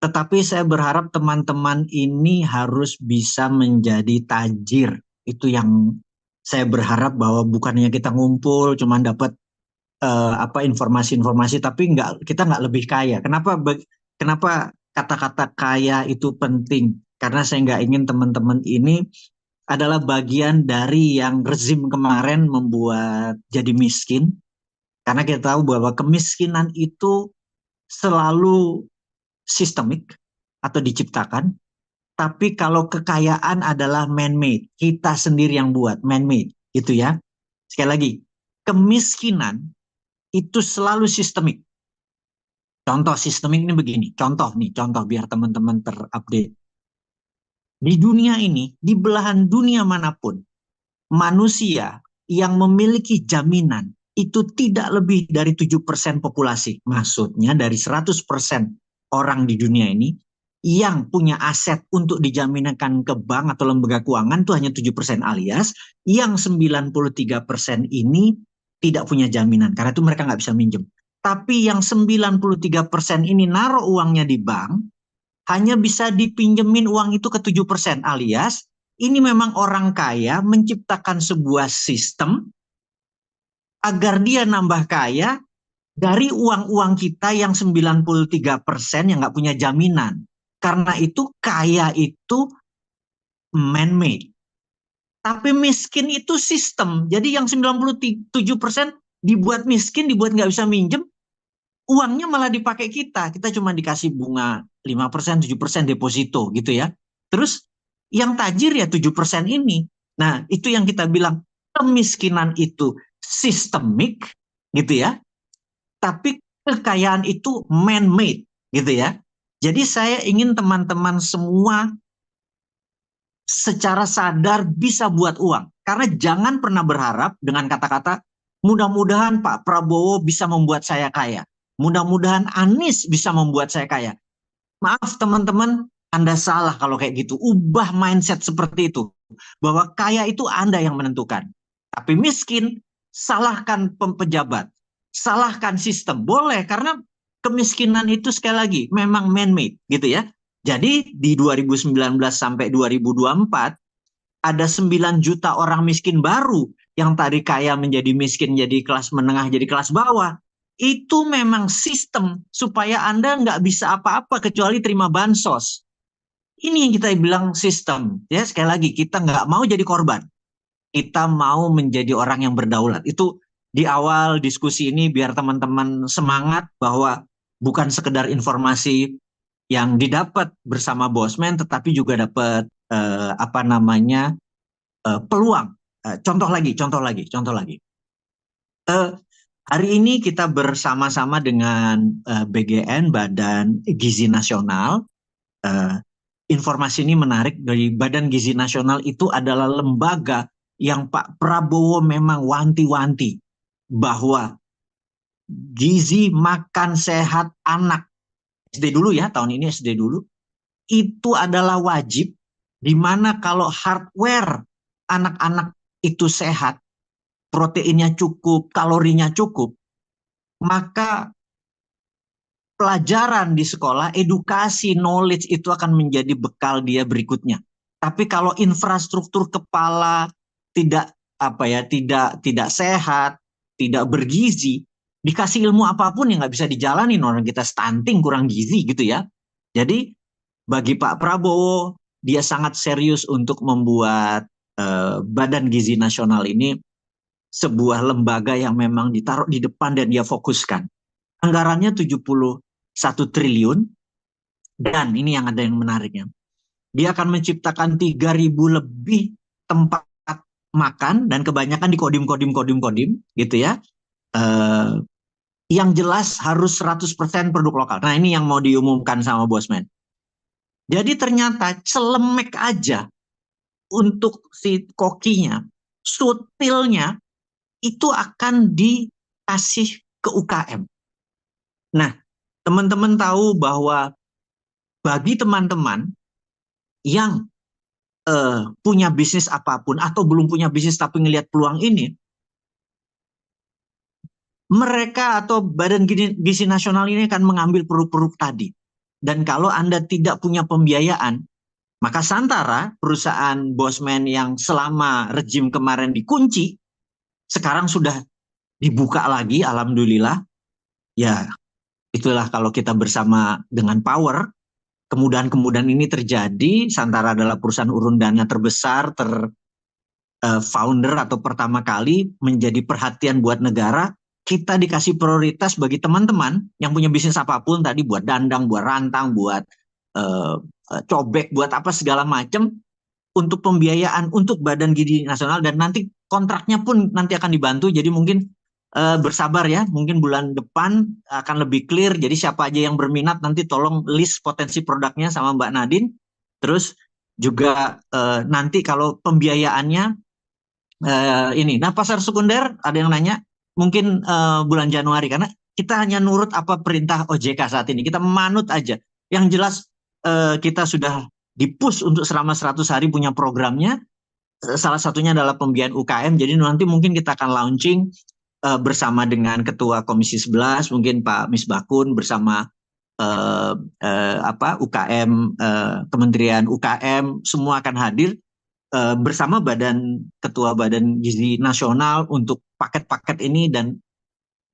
tetapi saya berharap teman-teman ini harus bisa menjadi tajir. Itu yang saya berharap, bahwa bukannya kita ngumpul cuma dapat informasi-informasi tapi kita nggak lebih kaya. Kenapa kata-kata kaya itu penting? Karena saya nggak ingin teman-teman ini adalah bagian dari yang rezim kemarin membuat jadi miskin. Karena kita tahu bahwa kemiskinan itu selalu sistemik atau diciptakan. Tapi kalau kekayaan adalah man-made, kita sendiri yang buat, man-made, gitu ya. Sekali lagi, kemiskinan itu selalu sistemik. Contoh sistemik ini begini, contoh biar teman-teman terupdate. Di dunia ini, di belahan dunia manapun, manusia yang memiliki jaminan itu tidak lebih dari 7% populasi. Maksudnya dari 100% orang di dunia ini yang punya aset untuk dijaminkan ke bank atau lembaga keuangan itu hanya 7%, alias yang 93% ini tidak punya jaminan. Karena itu mereka nggak bisa minjem. Tapi yang 93% ini naruh uangnya di bank, hanya bisa dipinjemin uang itu ke 7%, alias ini memang orang kaya menciptakan sebuah sistem agar dia nambah kaya dari uang-uang kita yang 93% yang nggak punya jaminan. Karena itu kaya itu man-made. Tapi miskin itu sistem. Jadi yang 97% dibuat miskin, dibuat nggak bisa minjem, uangnya malah dipakai kita. Kita cuma dikasih bunga 5%, 7% deposito gitu ya. Terus yang tajir ya 7% ini. Nah, itu yang kita bilang kemiskinan itu sistemik gitu ya. Tapi kekayaan itu man-made gitu ya. Jadi saya ingin teman-teman semua secara sadar bisa buat uang. Karena jangan pernah berharap dengan kata-kata mudah-mudahan Pak Prabowo bisa membuat saya kaya. Mudah-mudahan Anies bisa membuat saya kaya. Maaf teman-teman, Anda salah kalau kayak gitu. Ubah mindset seperti itu. Bahwa kaya itu Anda yang menentukan. Tapi miskin, salahkan pejabat. Salahkan sistem. Boleh, karena kemiskinan itu sekali lagi memang man-made gitu ya. Jadi di 2019 sampai 2024 ada 9 juta orang miskin baru yang tadi kaya menjadi miskin, jadi kelas menengah, jadi kelas bawah. Itu memang sistem supaya Anda nggak bisa apa-apa kecuali terima bansos. Ini yang kita bilang sistem. Ya, sekali lagi, kita nggak mau jadi korban. Kita mau menjadi orang yang berdaulat. Itu di awal diskusi ini biar teman-teman semangat bahwa bukan sekedar informasi yang didapat bersama Bosman, tetapi juga dapat peluang. Contoh lagi. Hari ini kita bersama-sama dengan BGN, Badan Gizi Nasional. Informasi ini menarik, dari Badan Gizi Nasional itu adalah lembaga yang Pak Prabowo memang wanti-wanti bahwa gizi makan sehat anak SD dulu ya, tahun ini SD dulu, itu adalah wajib, di mana kalau hardware anak-anak itu sehat, proteinnya cukup, kalorinya cukup, maka pelajaran di sekolah, edukasi, knowledge itu akan menjadi bekal dia berikutnya. Tapi kalau infrastruktur kepala tidak tidak sehat, tidak bergizi, dikasih ilmu apapun yang nggak bisa dijalanin, orang kita stunting, kurang gizi gitu ya. Jadi bagi Pak Prabowo, dia sangat serius untuk membuat Badan Gizi Nasional ini sebuah lembaga yang memang ditaruh di depan dan dia fokuskan. Anggarannya 71 triliun, dan ini yang ada yang menariknya. Dia akan menciptakan 3.000 lebih tempat makan, dan kebanyakan di kodim gitu ya. Yang jelas harus 100% produk lokal. Nah, ini yang mau diumumkan sama Bosman. Jadi ternyata celemek aja untuk si kokinya, sutilnya itu akan dikasih ke UKM. Nah, teman-teman tahu bahwa bagi teman-teman yang punya bisnis apapun atau belum punya bisnis tapi ngelihat peluang ini, mereka atau Badan Gizi Nasional ini akan mengambil peruk-peruk tadi. Dan kalau Anda tidak punya pembiayaan, maka Santara, perusahaan Bosman yang selama rejim kemarin dikunci, sekarang sudah dibuka lagi, alhamdulillah. Ya, itulah kalau kita bersama dengan power, kemudahan-kemudahan ini terjadi. Santara adalah perusahaan urun dana terbesar, founder atau pertama kali menjadi perhatian buat negara. Kita dikasih prioritas bagi teman-teman yang punya bisnis apapun tadi, buat dandang, buat rantang, buat cobek, buat apa segala macam, untuk pembiayaan untuk Badan Gizi Nasional, dan nanti kontraknya pun nanti akan dibantu. Jadi mungkin bersabar ya, mungkin bulan depan akan lebih clear. Jadi siapa aja yang berminat nanti tolong list potensi produknya sama Mbak Nadine. Terus juga nanti kalau pembiayaannya ini. Nah, pasar sekunder ada yang nanya mungkin bulan Januari, karena kita hanya nurut apa perintah OJK saat ini. Kita manut aja. Yang jelas kita sudah dipush untuk selama 100 hari punya programnya. Salah satunya adalah pembiayaan UKM. Jadi nanti mungkin kita akan launching bersama dengan Ketua Komisi 11, mungkin Pak Misbakun, bersama UKM, Kementerian UKM, semua akan hadir bersama Ketua Badan Gizi Nasional untuk paket-paket ini dan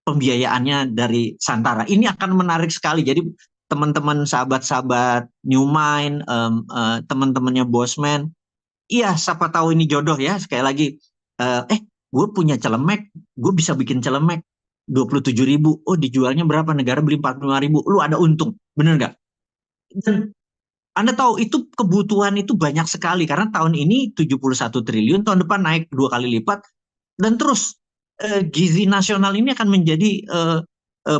pembiayaannya dari Santara. Ini akan menarik sekali. Jadi teman-teman, sahabat-sahabat New Mind, teman-temannya Bosman, iya, siapa tahu ini jodoh ya. Sekali lagi, gue punya celemek, gue bisa bikin celemek 27.000. Oh, dijualnya berapa? Negara beli 45.000. Lu ada untung, bener nggak? Dan Anda tahu itu kebutuhan itu banyak sekali, karena tahun ini 71 triliun, tahun depan naik 2 kali lipat, dan terus gizi nasional ini akan menjadi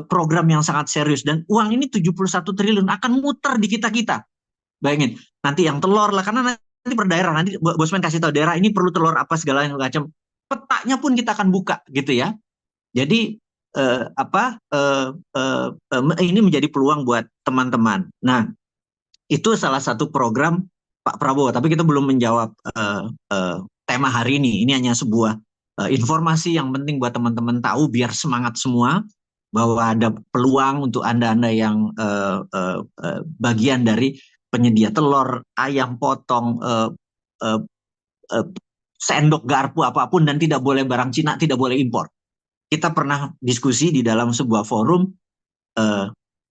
program yang sangat serius, dan uang ini 71 triliun akan muter di kita-kita. Bayangin, nanti yang telur lah, karena nanti per daerah, nanti Bosman kasih tahu daerah ini perlu telur apa segala macam. Petanya pun kita akan buka gitu ya. Jadi ini menjadi peluang buat teman-teman. Nah, itu salah satu program Pak Prabowo. Tapi kita belum menjawab tema hari ini. Ini hanya sebuah informasi yang penting buat teman-teman tahu, biar semangat semua bahwa ada peluang untuk Anda-Anda yang bagian dari penyedia telur, ayam potong, sendok garpu apapun, dan tidak boleh barang Cina, tidak boleh impor. Kita pernah diskusi di dalam sebuah forum,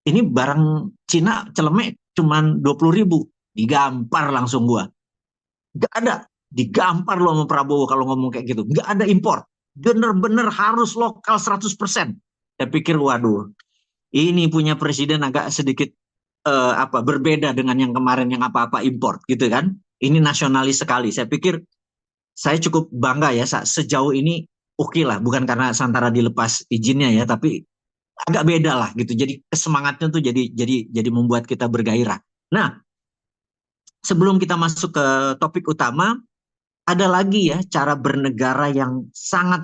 ini barang Cina celemek cuman 20.000, digampar langsung gua. Gak ada, digampar lo sama Prabowo kalau ngomong kayak gitu. Gak ada impor, bener-bener harus lokal 100%. Saya pikir waduh, ini punya presiden agak sedikit berbeda dengan yang kemarin yang apa-apa impor gitu kan. Ini nasionalis sekali. Saya pikir saya cukup bangga ya sejauh ini. Oke lah, bukan karena Santara dilepas izinnya ya, tapi agak beda lah gitu. Jadi semangatnya tuh jadi membuat kita bergairah. Nah, sebelum kita masuk ke topik utama, ada lagi ya cara bernegara yang sangat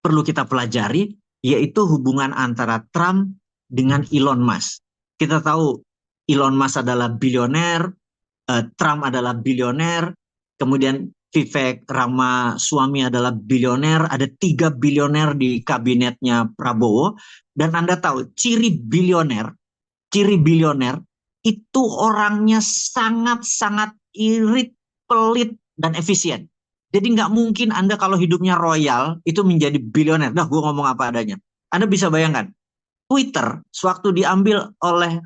perlu kita pelajari, yaitu hubungan antara Trump dengan Elon Musk. Kita tahu Elon Musk adalah bilioner, Trump adalah bilioner, kemudian Vivek Ramaswamy adalah bilioner, ada 3 bilioner di kabinetnya Prabowo. Dan Anda tahu ciri bilioner itu orangnya sangat-sangat irit, pelit, dan efisien. Jadi nggak mungkin Anda kalau hidupnya royal itu menjadi bilioner. Gue ngomong apa adanya. Anda bisa bayangkan, Twitter sewaktu diambil oleh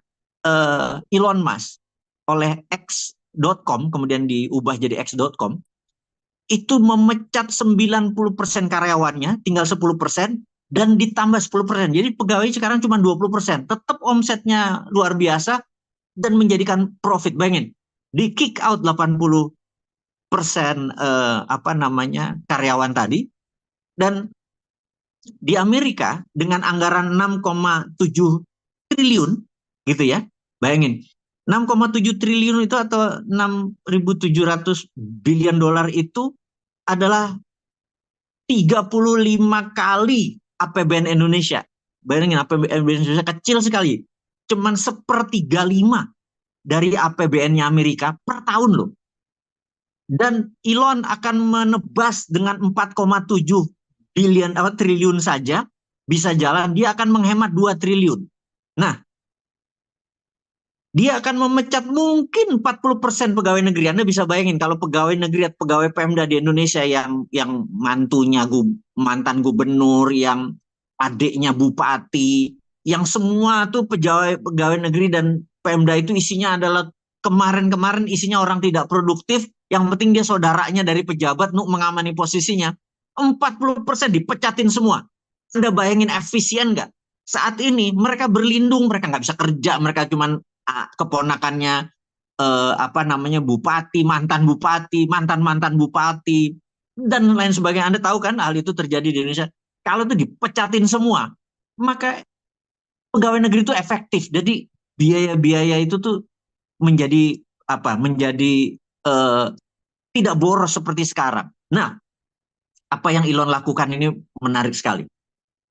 Elon Musk, oleh X.com, kemudian diubah jadi X.com, itu memecat 90% karyawannya, tinggal 10%, dan ditambah 10%. Jadi pegawai sekarang cuma 20%. Tetap omsetnya luar biasa dan menjadikan profit. Bayangin, di kick out 80% karyawan tadi, dan di Amerika dengan anggaran 6,7 triliun gitu ya. Bayangin, 6,7 triliun itu atau 6.700 billion dolar itu adalah 35 kali APBN Indonesia. Bayangin, APBN Indonesia kecil sekali. cuman 1/3 dari APBN-nya Amerika per tahun loh. Dan Elon akan menebas dengan 4,7 triliun saja bisa jalan, dia akan menghemat 2 triliun. Nah, dia akan memecat mungkin 40% pegawai negeri. Anda bisa bayangin kalau pegawai negeri atau pegawai Pemda di Indonesia yang mantunya mantan gubernur, yang adiknya bupati, yang semua tuh pegawai negeri dan Pemda itu isinya adalah kemarin-kemarin isinya orang tidak produktif, yang penting dia saudaranya dari pejabat untuk mengamani posisinya. 40% dipecatin semua. Anda bayangin efisien nggak? Saat ini mereka berlindung, mereka nggak bisa kerja, mereka cuman keponakannya bupati, mantan bupati, dan lain sebagainya. Anda tahu kan hal itu terjadi di Indonesia. Kalau itu dipecatin semua, maka pegawai negeri itu efektif. Jadi biaya-biaya itu tuh menjadi tidak boros seperti sekarang. Nah, apa yang Elon lakukan ini menarik sekali.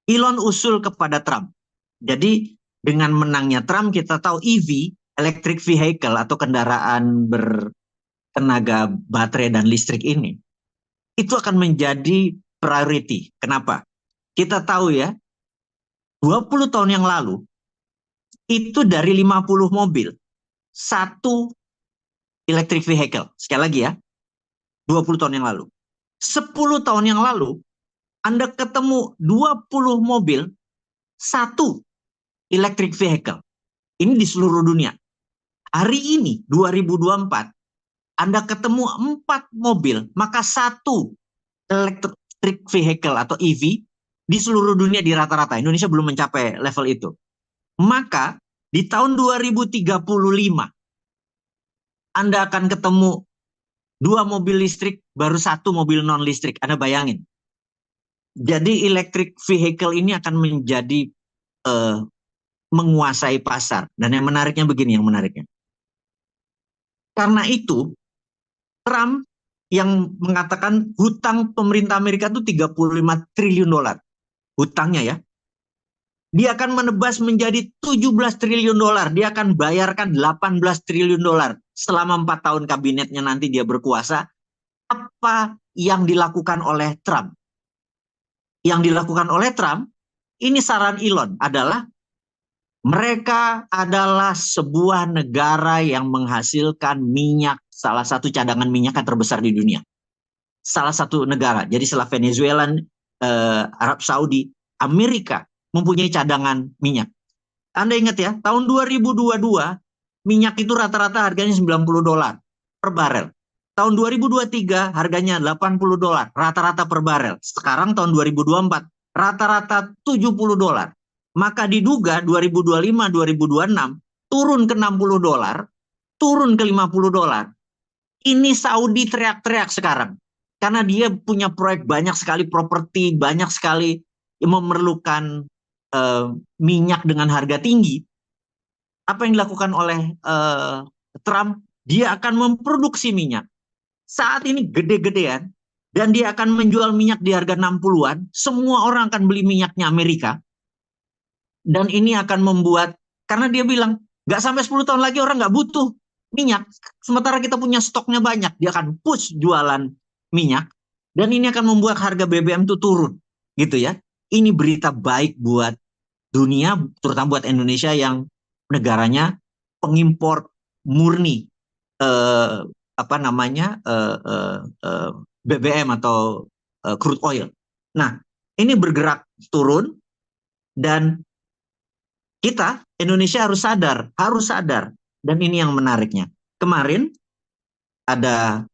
Elon usul kepada Trump. Jadi dengan menangnya Trump, kita tahu EV, electric vehicle atau kendaraan bertenaga baterai dan listrik ini, itu akan menjadi priority. Kenapa? Kita tahu ya, 20 tahun yang lalu, itu dari 50 mobil, satu electric vehicle. Sekali lagi ya, 20 tahun yang lalu. 10 tahun yang lalu, Anda ketemu 20 mobil, satu electric vehicle. Ini di seluruh dunia. Hari ini, 2024, Anda ketemu 4 mobil, maka satu electric vehicle atau EV di seluruh dunia di rata-rata. Indonesia belum mencapai level itu. Maka di tahun 2035, Anda akan ketemu 2 mobil listrik, baru 1 mobil non-listrik. Anda bayangin. Jadi electric vehicle ini akan menjadi menguasai pasar. Dan yang menariknya begini, yang menariknya. Karena itu, Trump yang mengatakan hutang pemerintah Amerika itu 35 triliun dolar. Hutangnya ya. Dia akan menebas menjadi 17 triliun dolar. Dia akan bayarkan 18 triliun dolar. Selama 4 tahun kabinetnya nanti dia berkuasa. Apa yang dilakukan oleh Trump? Yang dilakukan oleh Trump, ini saran Elon, adalah mereka adalah sebuah negara yang menghasilkan minyak, salah satu cadangan minyak yang terbesar di dunia. Salah satu negara. Jadi setelah Venezuela, Arab Saudi, Amerika mempunyai cadangan minyak. Anda ingat ya, tahun 2022 minyak itu rata-rata harganya $90 per barel. Tahun 2023 harganya $80 rata-rata per barel. Sekarang tahun 2024 rata-rata $70. Maka diduga 2025-2026 turun ke $60, turun ke $50. Ini Saudi teriak-teriak sekarang. Karena dia punya proyek banyak sekali properti, banyak sekali yang memerlukan minyak dengan harga tinggi. Apa yang dilakukan oleh Trump? Dia akan memproduksi minyak. Saat ini gede-gedean. Dan dia akan menjual minyak di harga 60-an. Semua orang akan beli minyaknya Amerika. Dan ini akan membuat, karena dia bilang, nggak sampai 10 tahun lagi orang nggak butuh minyak. Sementara kita punya stoknya banyak. Dia akan push jualan minyak. Dan ini akan membuat harga BBM itu turun. Gitu ya. Ini berita baik buat dunia, terutama buat Indonesia yang negaranya pengimpor murni BBM atau crude oil. Nah, ini bergerak turun dan kita Indonesia harus sadar. Dan ini yang menariknya. Kemarin ada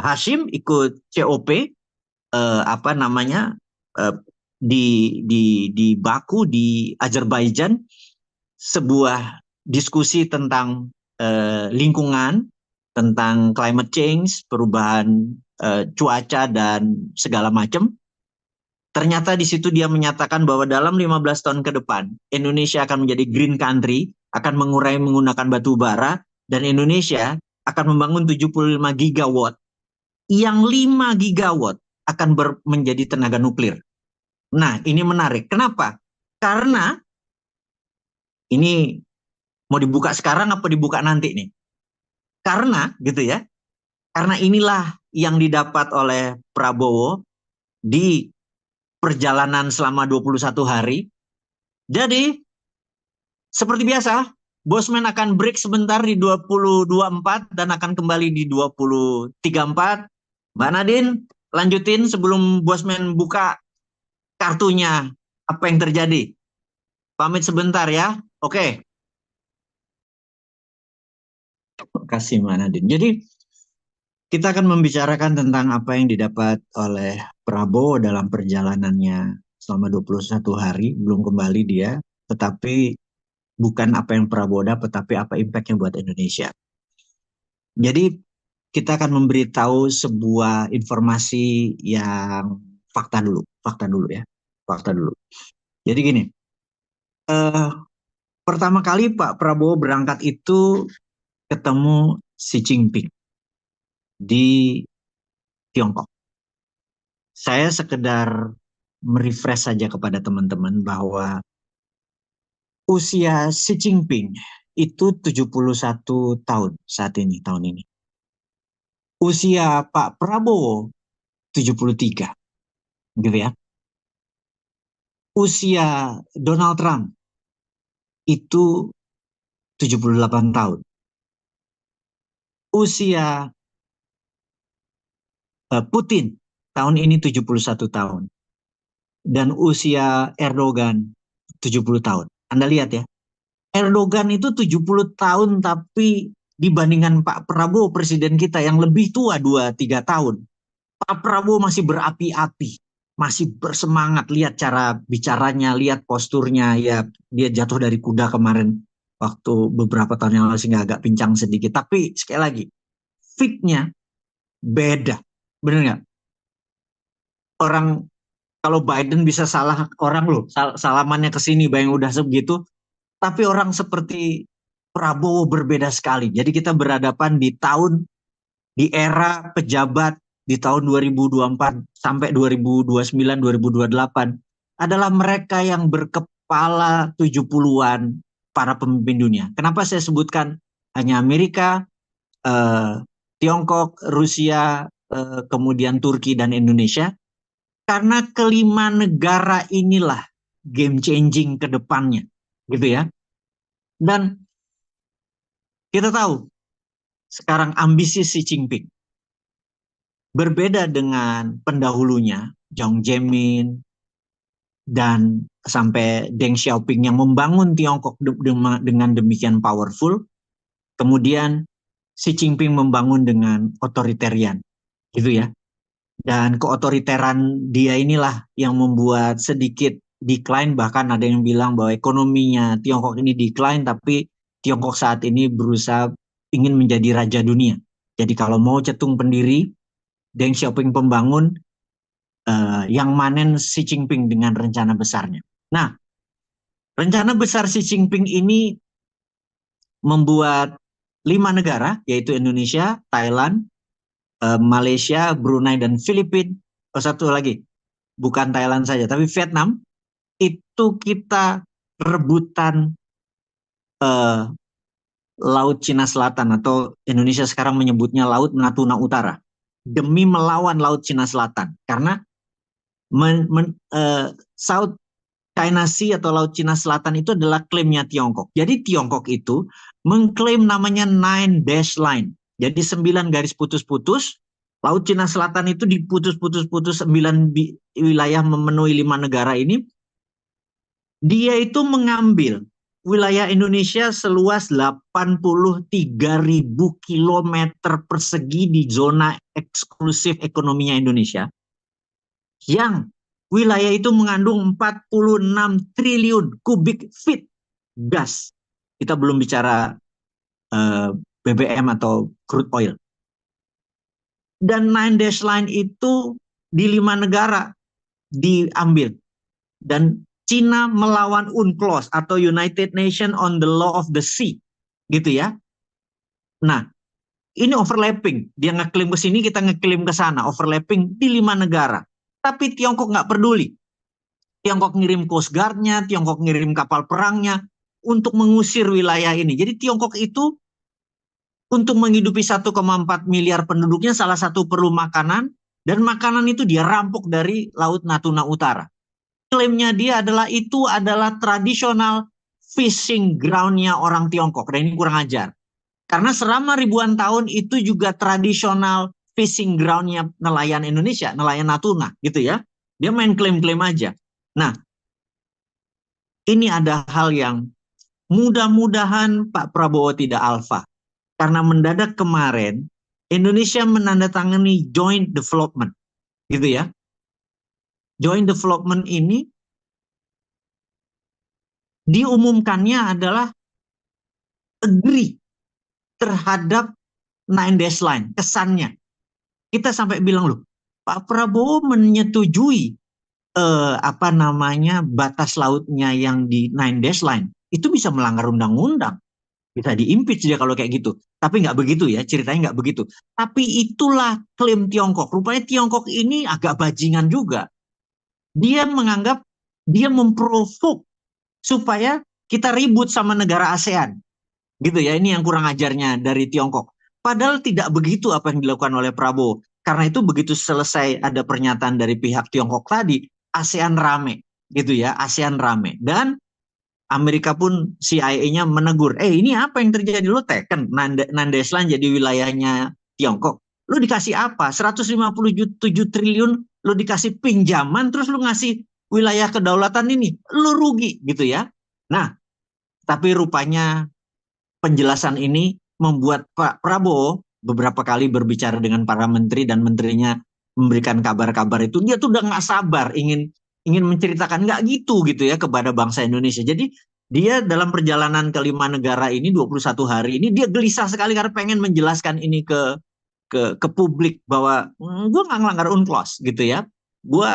Hashim ikut COP di Baku di Azerbaijan, sebuah diskusi tentang lingkungan, tentang climate change, perubahan cuaca dan segala macam. Ternyata di situ dia menyatakan bahwa dalam 15 tahun ke depan Indonesia akan menjadi green country, akan mengurai menggunakan batu bara, dan Indonesia akan membangun 75 gigawatt, yang 5 gigawatt akan menjadi tenaga nuklir. Nah, ini menarik. Kenapa? Karena ini Mau dibuka sekarang apa dibuka nanti nih? Karena gitu ya, karena inilah yang didapat oleh Prabowo di perjalanan selama 21 hari. Jadi seperti biasa, Bosman akan break sebentar di 2024 dan akan kembali di 2034. Mbak Nadine, lanjutin sebelum Bosman buka kartunya. Apa yang terjadi? Pamit sebentar ya. Oke. Terima kasih Mbak Nadine. Jadi kita akan membicarakan tentang apa yang didapat oleh Prabowo dalam perjalanannya selama 21 hari, belum kembali dia, tetapi bukan apa yang Prabowo dapat, tapi apa impact-nya buat Indonesia. Jadi kita akan memberitahu sebuah informasi yang fakta dulu ya, fakta dulu. Jadi gini, eh, pertama kali Pak Prabowo berangkat itu ketemu Xi Jinping di Tiongkok. Saya sekedar merefresh saja kepada teman-teman bahwa usia Xi Jinping itu 71 tahun saat ini, tahun ini. Usia Pak Prabowo 73, gitu ya. Usia Donald Trump itu 78 tahun. Usia Putin tahun ini 71 tahun. Dan usia Erdogan 70 tahun. Anda lihat ya, Erdogan itu 70 tahun tapi dibandingkan Pak Prabowo presiden kita yang lebih tua 2-3 tahun. Pak Prabowo masih berapi-api, masih bersemangat, lihat cara bicaranya, lihat posturnya, ya dia jatuh dari kuda kemarin waktu beberapa tahun yang lalu sehingga agak pincang sedikit. Tapi sekali lagi, fitnya beda, bener nggak? Orang kalau Biden bisa salah orang loh, salamannya ke sini, bayang udah sebegitu. Tapi orang seperti Prabowo berbeda sekali. Jadi kita berhadapan di era pejabat di tahun 2024 sampai 2029, 2028 adalah mereka yang berkepala 70-an para pemimpin dunia. Kenapa saya sebutkan hanya Amerika, Tiongkok, Rusia, kemudian Turki dan Indonesia? Karena kelima negara inilah game changing ke depannya, gitu ya. Dan kita tahu sekarang ambisi Xi Jinping berbeda dengan pendahulunya, Jiang Zemin dan sampai Deng Xiaoping yang membangun Tiongkok dengan demikian powerful. Kemudian Xi Jinping membangun dengan otoritarian, gitu ya. Dan keotoriteran dia inilah yang membuat sedikit decline, bahkan ada yang bilang bahwa ekonominya Tiongkok ini decline, tapi Tiongkok saat ini berusaha ingin menjadi raja dunia. Jadi kalau mau cetung pendiri, Deng Xiaoping pembangun, yang manen Xi Jinping dengan rencana besarnya. Nah, rencana besar Xi Jinping ini membuat 5 negara, yaitu Indonesia, Thailand, Malaysia, Brunei, dan Filipina. Oh, satu lagi, bukan Thailand saja, tapi Vietnam, itu kita rebutan Laut Cina Selatan, atau Indonesia sekarang menyebutnya Laut Natuna Utara, demi melawan Laut Cina Selatan. Karena South China Sea atau Laut Cina Selatan itu adalah klaimnya Tiongkok. Jadi Tiongkok itu mengklaim namanya Nine Dash Line. Jadi 9 garis putus-putus, Laut Cina Selatan itu diputus-putus-putus 9 wilayah memenuhi 5 negara ini. Dia itu mengambil wilayah Indonesia seluas 83.000 kilometer persegi di zona eksklusif ekonominya Indonesia. Yang wilayah itu mengandung 46 triliun kubik feet gas. Kita belum bicara BBM atau crude oil. Dan Nine Dash Line itu di 5 negara diambil. Dan Cina melawan UNCLOS atau United Nations on the Law of the Sea. Gitu ya. Nah, ini overlapping. Dia ngeklaim ke sini, kita ngeklaim ke sana. Overlapping di 5 negara. Tapi Tiongkok nggak peduli. Tiongkok ngirim Coast Guard-nya, Tiongkok ngirim kapal perangnya. untuk mengusir wilayah ini. Jadi Tiongkok itu untuk menghidupi 1,4 miliar penduduknya salah satu perlu makanan, dan makanan itu dia rampok dari Laut Natuna Utara. Klaimnya dia adalah itu adalah tradisional fishing groundnya orang Tiongkok. Dan ini kurang ajar. Karena selama ribuan tahun itu juga tradisional fishing groundnya nelayan Indonesia, nelayan Natuna gitu ya. Dia main klaim-klaim aja. Nah, ini ada hal yang mudah-mudahan Pak Prabowo tidak alfa. Karena mendadak kemarin Indonesia menandatangani joint development gitu ya. Joint development ini diumumkannya adalah agree terhadap Nine Dash Line, kesannya. Kita sampai bilang loh, Pak Prabowo menyetujui batas lautnya yang di Nine Dash Line. Itu bisa melanggar undang-undang. Bisa diimpeach dia kalau kayak gitu. Tapi nggak begitu ya, ceritanya nggak begitu. Tapi itulah klaim Tiongkok. Rupanya Tiongkok ini agak bajingan juga. Dia menganggap, dia memprovok supaya kita ribut sama negara ASEAN. Gitu ya, ini yang kurang ajarnya dari Tiongkok. Padahal tidak begitu apa yang dilakukan oleh Prabowo. Karena itu begitu selesai ada pernyataan dari pihak Tiongkok tadi, ASEAN rame. Gitu ya, ASEAN rame. Dan Amerika pun CIA-nya menegur, ini apa yang terjadi? Lo teken Nandeslan jadi wilayahnya Tiongkok. Lo dikasih apa? 157 triliun lo dikasih pinjaman, terus lo ngasih wilayah kedaulatan ini. Lo rugi gitu ya. Nah, tapi rupanya penjelasan ini membuat Pak Prabowo beberapa kali berbicara dengan para menteri dan menterinya memberikan kabar-kabar itu. Dia tuh udah nggak sabar ingin menceritakan, nggak gitu ya kepada bangsa Indonesia. Jadi dia dalam perjalanan ke 5 negara ini 21 hari ini dia gelisah sekali karena pengen menjelaskan ini ke publik bahwa gue nggak ngelanggar UNCLOS gitu ya. Gue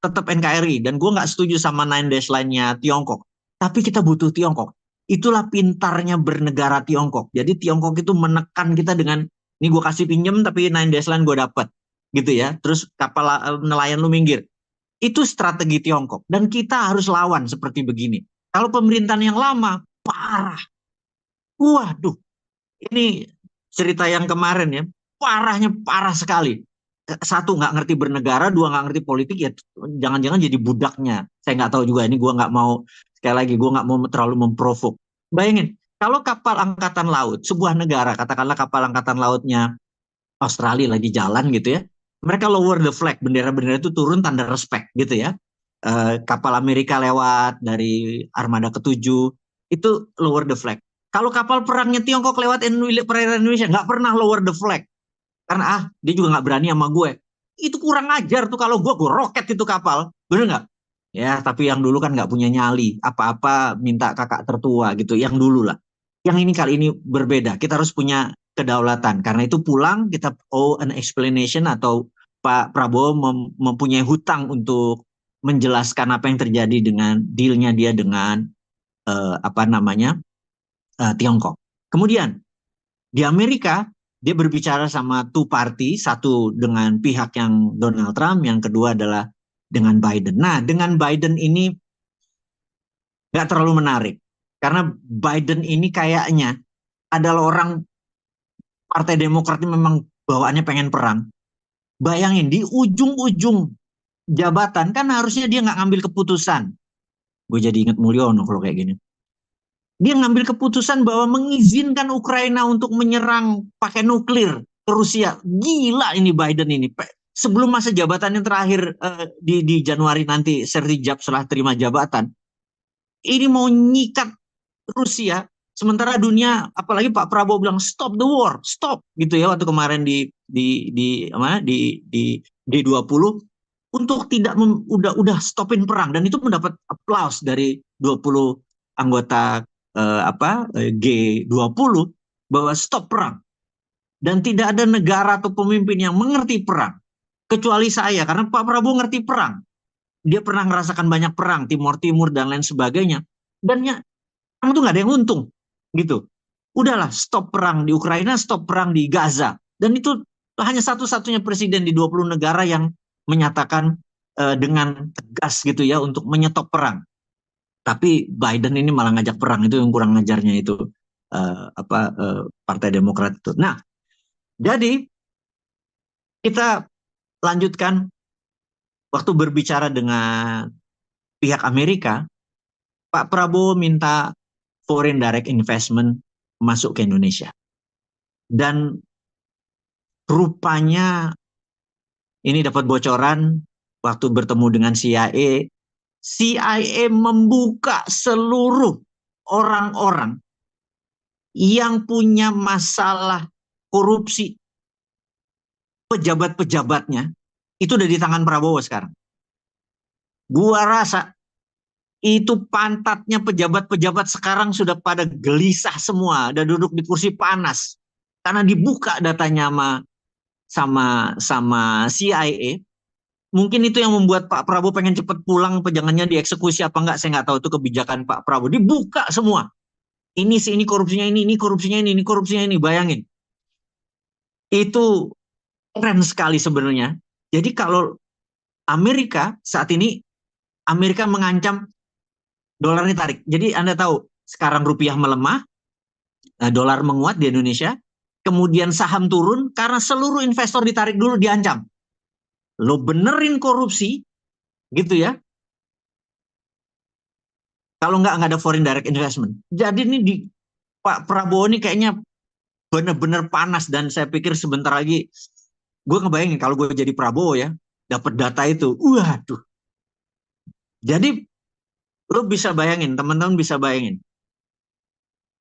tetap NKRI dan gue nggak setuju sama Nine Dash Line-nya Tiongkok. Tapi kita butuh Tiongkok. Itulah pintarnya bernegara Tiongkok. Jadi Tiongkok itu menekan kita dengan, ini gue kasih pinjem tapi Nine Dash Line gue dapat gitu ya. Terus kapal nelayan lu minggir. Itu strategi Tiongkok. Dan kita harus lawan seperti begini. Kalau pemerintahan yang lama, parah. Waduh, ini cerita yang kemarin ya, parah sekali. Satu, nggak ngerti bernegara, dua, nggak ngerti politik, ya jangan-jangan jadi budaknya. Saya nggak tahu juga, ini gue nggak mau, sekali lagi, gue nggak mau terlalu memprovok. Bayangin, kalau kapal angkatan laut, sebuah negara, katakanlah kapal angkatan lautnya Australia lagi jalan gitu ya, mereka lower the flag, bendera-bendera itu turun tanda respect gitu ya. Kapal Amerika lewat dari armada ketujuh, itu lower the flag. Kalau kapal perangnya Tiongkok lewat perairan Indonesia, nggak pernah lower the flag. Karena dia juga nggak berani sama gue. Itu kurang ajar tuh, kalau gue roket itu kapal. Bener nggak? Ya, tapi yang dulu kan nggak punya nyali. Apa-apa minta kakak tertua gitu, yang dulu lah. Yang ini kali ini berbeda. Kita harus punya kedaulatan. Karena itu pulang, kita owe an explanation, atau Pak Prabowo mempunyai hutang untuk menjelaskan apa yang terjadi dengan dealnya dia dengan Tiongkok. Kemudian di Amerika dia berbicara sama two party, satu dengan pihak yang Donald Trump, yang kedua adalah dengan Biden. Nah, dengan Biden ini nggak terlalu menarik karena Biden ini kayaknya adalah orang Partai Demokrat ini memang bawaannya pengen perang. Bayangin di ujung-ujung jabatan kan harusnya dia nggak ngambil keputusan. Gue jadi inget Mulyono kalau kayak gini. Dia ngambil keputusan bahwa mengizinkan Ukraina untuk menyerang pakai nuklir ke Rusia. Gila ini Biden ini. Sebelum masa jabatannya terakhir di Januari nanti, sertijab setelah terima jabatan, ini mau nyikat Rusia. Sementara dunia, apalagi Pak Prabowo bilang stop the war, stop gitu ya waktu kemarin di G20 untuk tidak udah stopin perang, dan itu mendapat aplaus dari 20 anggota G20 bahwa stop perang. Dan tidak ada negara atau pemimpin yang mengerti perang kecuali saya, karena Pak Prabowo ngerti perang. Dia pernah merasakan banyak perang, Timur Timur dan lain sebagainya. Dan perang itu nggak ada yang untung gitu. Udahlah, stop perang di Ukraina, stop perang di Gaza. Dan itu hanya satu-satunya presiden di 20 negara yang menyatakan dengan tegas gitu ya untuk menyetop perang. Tapi Biden ini malah ngajak perang, itu yang kurang ngajarnya itu Partai Demokrat itu. Nah, jadi kita lanjutkan waktu berbicara dengan pihak Amerika, Pak Prabowo minta foreign direct investment masuk ke Indonesia. Dan rupanya ini dapat bocoran waktu bertemu dengan CIA. CIA membuka seluruh orang-orang yang punya masalah korupsi, pejabat-pejabatnya, itu udah di tangan Prabowo sekarang. Gua rasa itu pantatnya pejabat-pejabat sekarang sudah pada gelisah semua, udah duduk di kursi panas. Karena dibuka datanya sama CIA. Mungkin itu yang membuat Pak Prabowo pengen cepat pulang, jangannya dieksekusi apa enggak, saya nggak tahu, itu kebijakan Pak Prabowo. Dibuka semua. Ini korupsinya ini korupsinya ini korupsinya ini, bayangin. Itu keren sekali sebenarnya. Jadi kalau Amerika saat ini, Amerika mengancam dolar ini tarik. Jadi Anda tahu, sekarang rupiah melemah, dolar menguat di Indonesia, kemudian saham turun karena seluruh investor ditarik dulu, diancam. Lo benerin korupsi, gitu ya. Kalau nggak ada foreign direct investment. Jadi ini di Pak Prabowo ini kayaknya bener-bener panas, dan saya pikir sebentar lagi, gue ngebayangin kalau gue jadi Prabowo ya, dapat data itu, waduh. Jadi lo bisa bayangin, teman-teman bisa bayangin,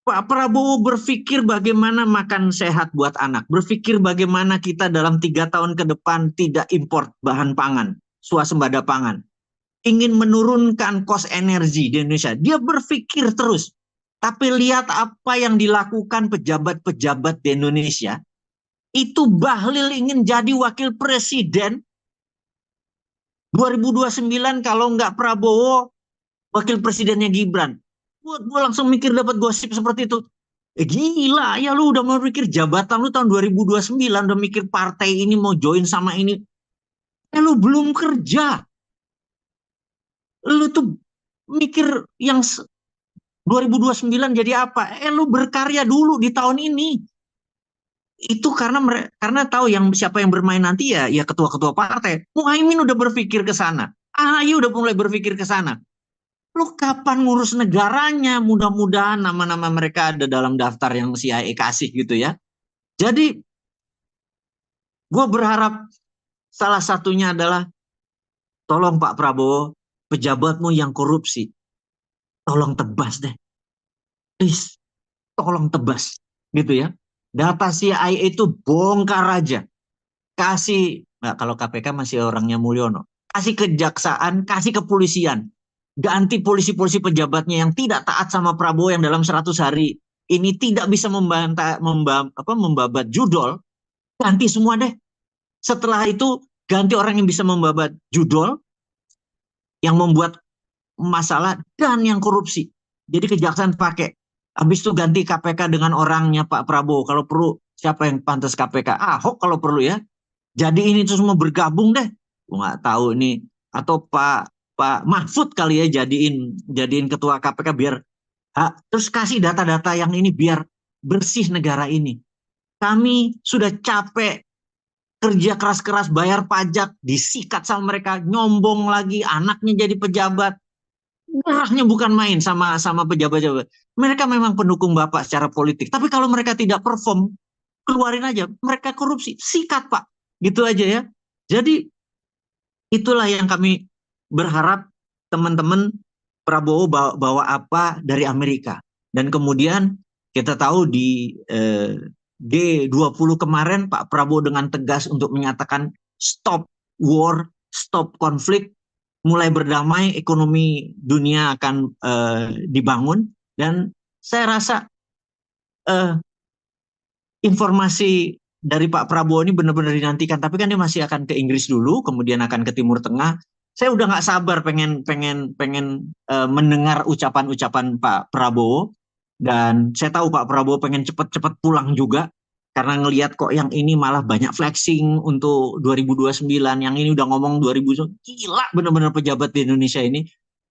Pak Prabowo berpikir bagaimana makan sehat buat anak, berpikir bagaimana kita dalam 3 tahun ke depan tidak import bahan pangan, swasembada pangan, ingin menurunkan kos energi di Indonesia. Dia berpikir terus. Tapi lihat apa yang dilakukan pejabat-pejabat di Indonesia. Itu Bahlil ingin jadi wakil presiden 2029, kalau nggak Prabowo, wakil presidennya Gibran. Gue langsung mikir dapat gosip seperti itu. Gila ya, lu udah mau mikir jabatan lu tahun 2029, udah mikir partai ini mau join sama ini. Lu belum kerja. Lu tuh mikir yang 2029 jadi apa? Lu berkarya dulu di tahun ini. Itu karena tahu siapa yang bermain nanti, ya ketua-ketua partai. Muhaimin udah berpikir ke sana. AHY udah mulai berpikir ke sana. Lu kapan ngurus negaranya? Mudah-mudahan nama-nama mereka ada dalam daftar yang CIA kasih gitu ya. Jadi gue berharap salah satunya adalah, tolong Pak Prabowo, pejabatmu yang korupsi, tolong tebas deh. Please, tolong tebas. Gitu ya. Data CIA itu bongkar aja. Kasih, nah kalau KPK masih orangnya Mulyono, kasih kejaksaan, kasih kepolisian, ganti polisi-polisi pejabatnya yang tidak taat sama Prabowo, yang dalam 100 hari ini tidak bisa membabat judol, ganti semua deh. Setelah itu ganti orang yang bisa membabat judol, yang membuat masalah, dan yang korupsi. Jadi kejaksaan pakai. Habis itu ganti KPK dengan orangnya Pak Prabowo. Kalau perlu, siapa yang pantas KPK? Ahok kalau perlu ya. Jadi ini tuh semua bergabung deh. Gue nggak tahu ini, atau Pak Mahfud kali ya jadiin ketua KPK, biar terus kasih data-data yang ini biar bersih negara ini. Kami sudah capek kerja keras-keras, bayar pajak, disikat sama mereka, nyombong lagi, anaknya jadi pejabat. Darahnya bukan main sama pejabat-pejabat. Mereka memang pendukung Bapak secara politik, tapi kalau mereka tidak perform, keluarin aja. Mereka korupsi, sikat Pak. Gitu aja ya. Jadi itulah yang kami berharap, teman-teman. Prabowo bawa apa dari Amerika. Dan kemudian kita tahu di G20 kemarin, Pak Prabowo dengan tegas untuk menyatakan stop war, stop konflik, mulai berdamai, ekonomi dunia akan dibangun. Dan saya rasa informasi dari Pak Prabowo ini benar-benar dinantikan. Tapi kan dia masih akan ke Inggris dulu, kemudian akan ke Timur Tengah. Saya udah nggak sabar pengen mendengar ucapan-ucapan Pak Prabowo. Dan saya tahu Pak Prabowo pengen cepat-cepat pulang juga, karena ngelihat kok yang ini malah banyak flexing untuk 2029, yang ini udah ngomong 2029. Gila benar-benar pejabat di Indonesia ini.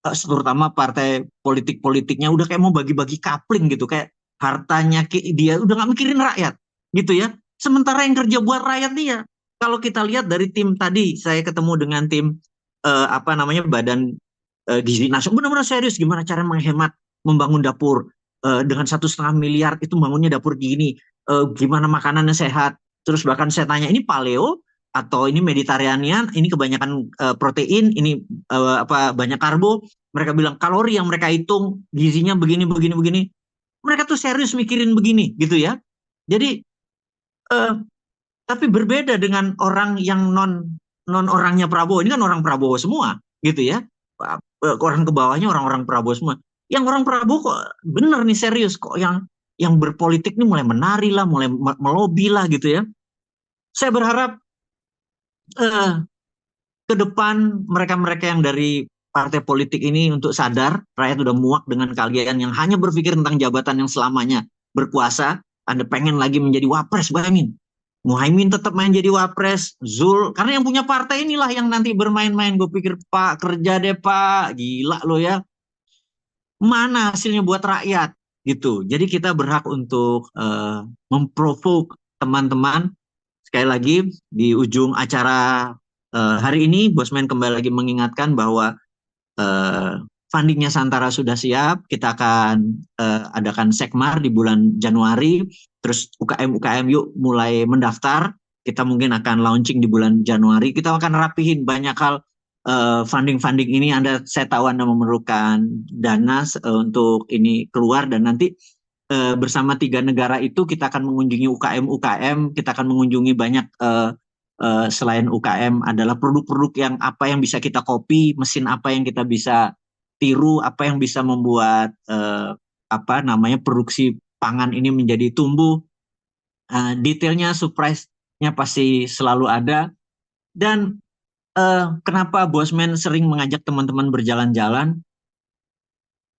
terutama partai politik-politiknya udah kayak mau bagi-bagi kapling gitu, kayak hartanya dia udah nggak mikirin rakyat gitu ya. Sementara yang kerja buat rakyat dia, kalau kita lihat dari tim tadi, saya ketemu dengan tim apa namanya Badan Gizi Nasional, benar-benar serius gimana cara menghemat membangun dapur dengan 1,5 miliar itu bangunnya dapur gini, gimana makanannya sehat. Terus bahkan saya tanya ini paleo atau ini Mediterranean, ini kebanyakan protein, ini apa banyak karbo. Mereka bilang kalori yang mereka hitung gizinya begini begini begini. Mereka tuh serius mikirin begini gitu ya. Jadi eh, tapi berbeda dengan orang yang non non orangnya Prabowo. Ini kan orang Prabowo semua gitu ya. Orang ke bawahnya orang-orang Prabowo semua. Yang orang Prabowo kok bener nih serius kok, yang berpolitik nih mulai menari lah, mulai melobi lah gitu ya. Saya berharap eh, ke depan mereka-mereka yang dari partai politik ini untuk sadar rakyat udah muak dengan kalian yang hanya berpikir tentang jabatan yang selamanya berkuasa. Anda pengen lagi menjadi wapres, bayangin. Muhaimin tetap main jadi wapres, Zul, karena yang punya partai inilah yang nanti bermain-main. Gue pikir, Pak, kerja deh Pak, gila lo ya. Mana hasilnya buat rakyat? Gitu. Jadi kita berhak untuk memprovok teman-teman. Sekali lagi, di ujung acara hari ini, Bosman kembali lagi mengingatkan bahwa eh, fundingnya Santara sudah siap. Kita akan adakan sekmar di bulan Januari. Terus UKM-UKM yuk mulai mendaftar. Kita mungkin akan launching di bulan Januari. Kita akan rapihin banyak hal funding-funding ini. Saya tahu Anda memerlukan dana untuk ini keluar dan nanti bersama 3 negara itu kita akan mengunjungi UKM-UKM. Kita akan mengunjungi banyak selain UKM adalah produk-produk yang apa yang bisa kita copy, mesin apa yang kita bisa tiru, apa yang bisa membuat apa namanya produksi pangan ini menjadi tumbuh. Detailnya, surprise-nya pasti selalu ada. Dan kenapa Bosman sering mengajak teman-teman berjalan-jalan?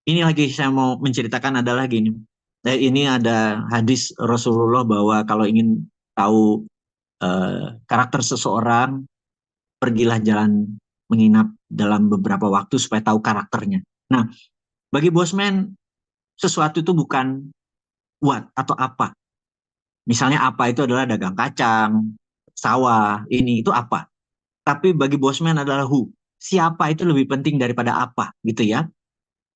Ini lagi saya mau menceritakan adalah gini. Ini ada hadis Rasulullah bahwa kalau ingin tahu karakter seseorang, pergilah jalan menginap dalam beberapa waktu supaya tahu karakternya. Nah, bagi Bosman, sesuatu itu bukan what atau apa. Misalnya apa itu adalah dagang kacang, sawah, ini itu apa. Tapi bagi Bosman adalah who. Siapa itu lebih penting daripada apa, gitu ya.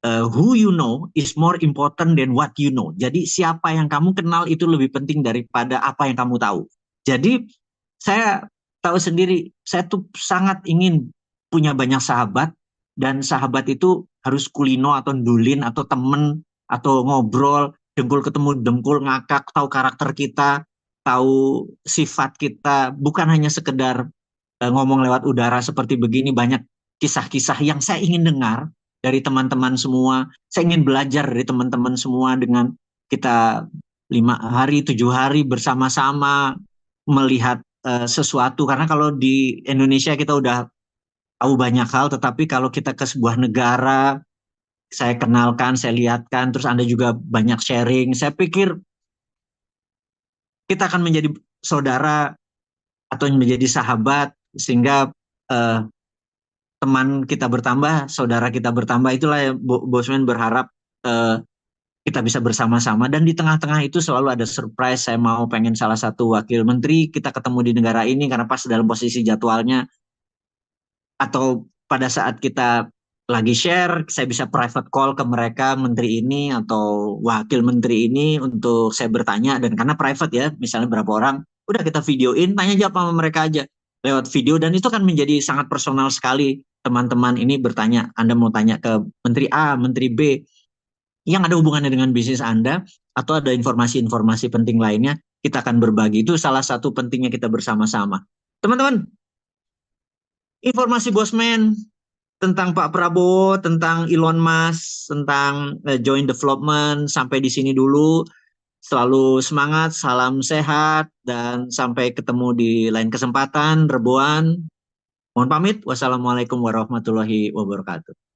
Who you know is more important than what you know. Jadi siapa yang kamu kenal itu lebih penting daripada apa yang kamu tahu. Jadi saya tahu sendiri, saya tuh sangat ingin punya banyak sahabat, dan sahabat itu harus kulino atau ndulin atau temen atau ngobrol, dengkul ketemu dengkul, ngakak, tahu karakter kita, tahu sifat kita, bukan hanya sekedar ngomong lewat udara seperti begini. Banyak kisah-kisah yang saya ingin dengar dari teman-teman semua. Saya ingin belajar dari teman-teman semua dengan kita 5 hari, 7 hari bersama-sama melihat sesuatu. Karena kalau di Indonesia kita udah tahu banyak hal, tetapi kalau kita ke sebuah negara, saya kenalkan, saya lihatkan, terus Anda juga banyak sharing. Saya pikir kita akan menjadi saudara atau menjadi sahabat, sehingga eh, teman kita bertambah, saudara kita bertambah. Itulah yang Bosman berharap kita bisa bersama-sama. Dan di tengah-tengah itu selalu ada surprise. Saya mau pengen salah satu wakil menteri kita ketemu di negara ini karena pas dalam posisi jadwalnya. Atau pada saat kita lagi share, saya bisa private call ke mereka, menteri ini atau wakil menteri ini, untuk saya bertanya. Dan karena private ya, misalnya berapa orang, udah kita videoin, tanya jawab sama mereka aja lewat video. Dan itu kan menjadi sangat personal sekali. Teman-teman ini bertanya, Anda mau tanya ke menteri A, menteri B, yang ada hubungannya dengan bisnis Anda, atau ada informasi-informasi penting lainnya, kita akan berbagi. Itu salah satu pentingnya kita bersama-sama. Teman-teman, informasi Bosman tentang Pak Prabowo, tentang Elon Musk, tentang joint development, sampai di sini dulu. Selalu semangat, salam sehat, dan sampai ketemu di lain kesempatan. Reboan, mohon pamit. Wassalamualaikum warahmatullahi wabarakatuh.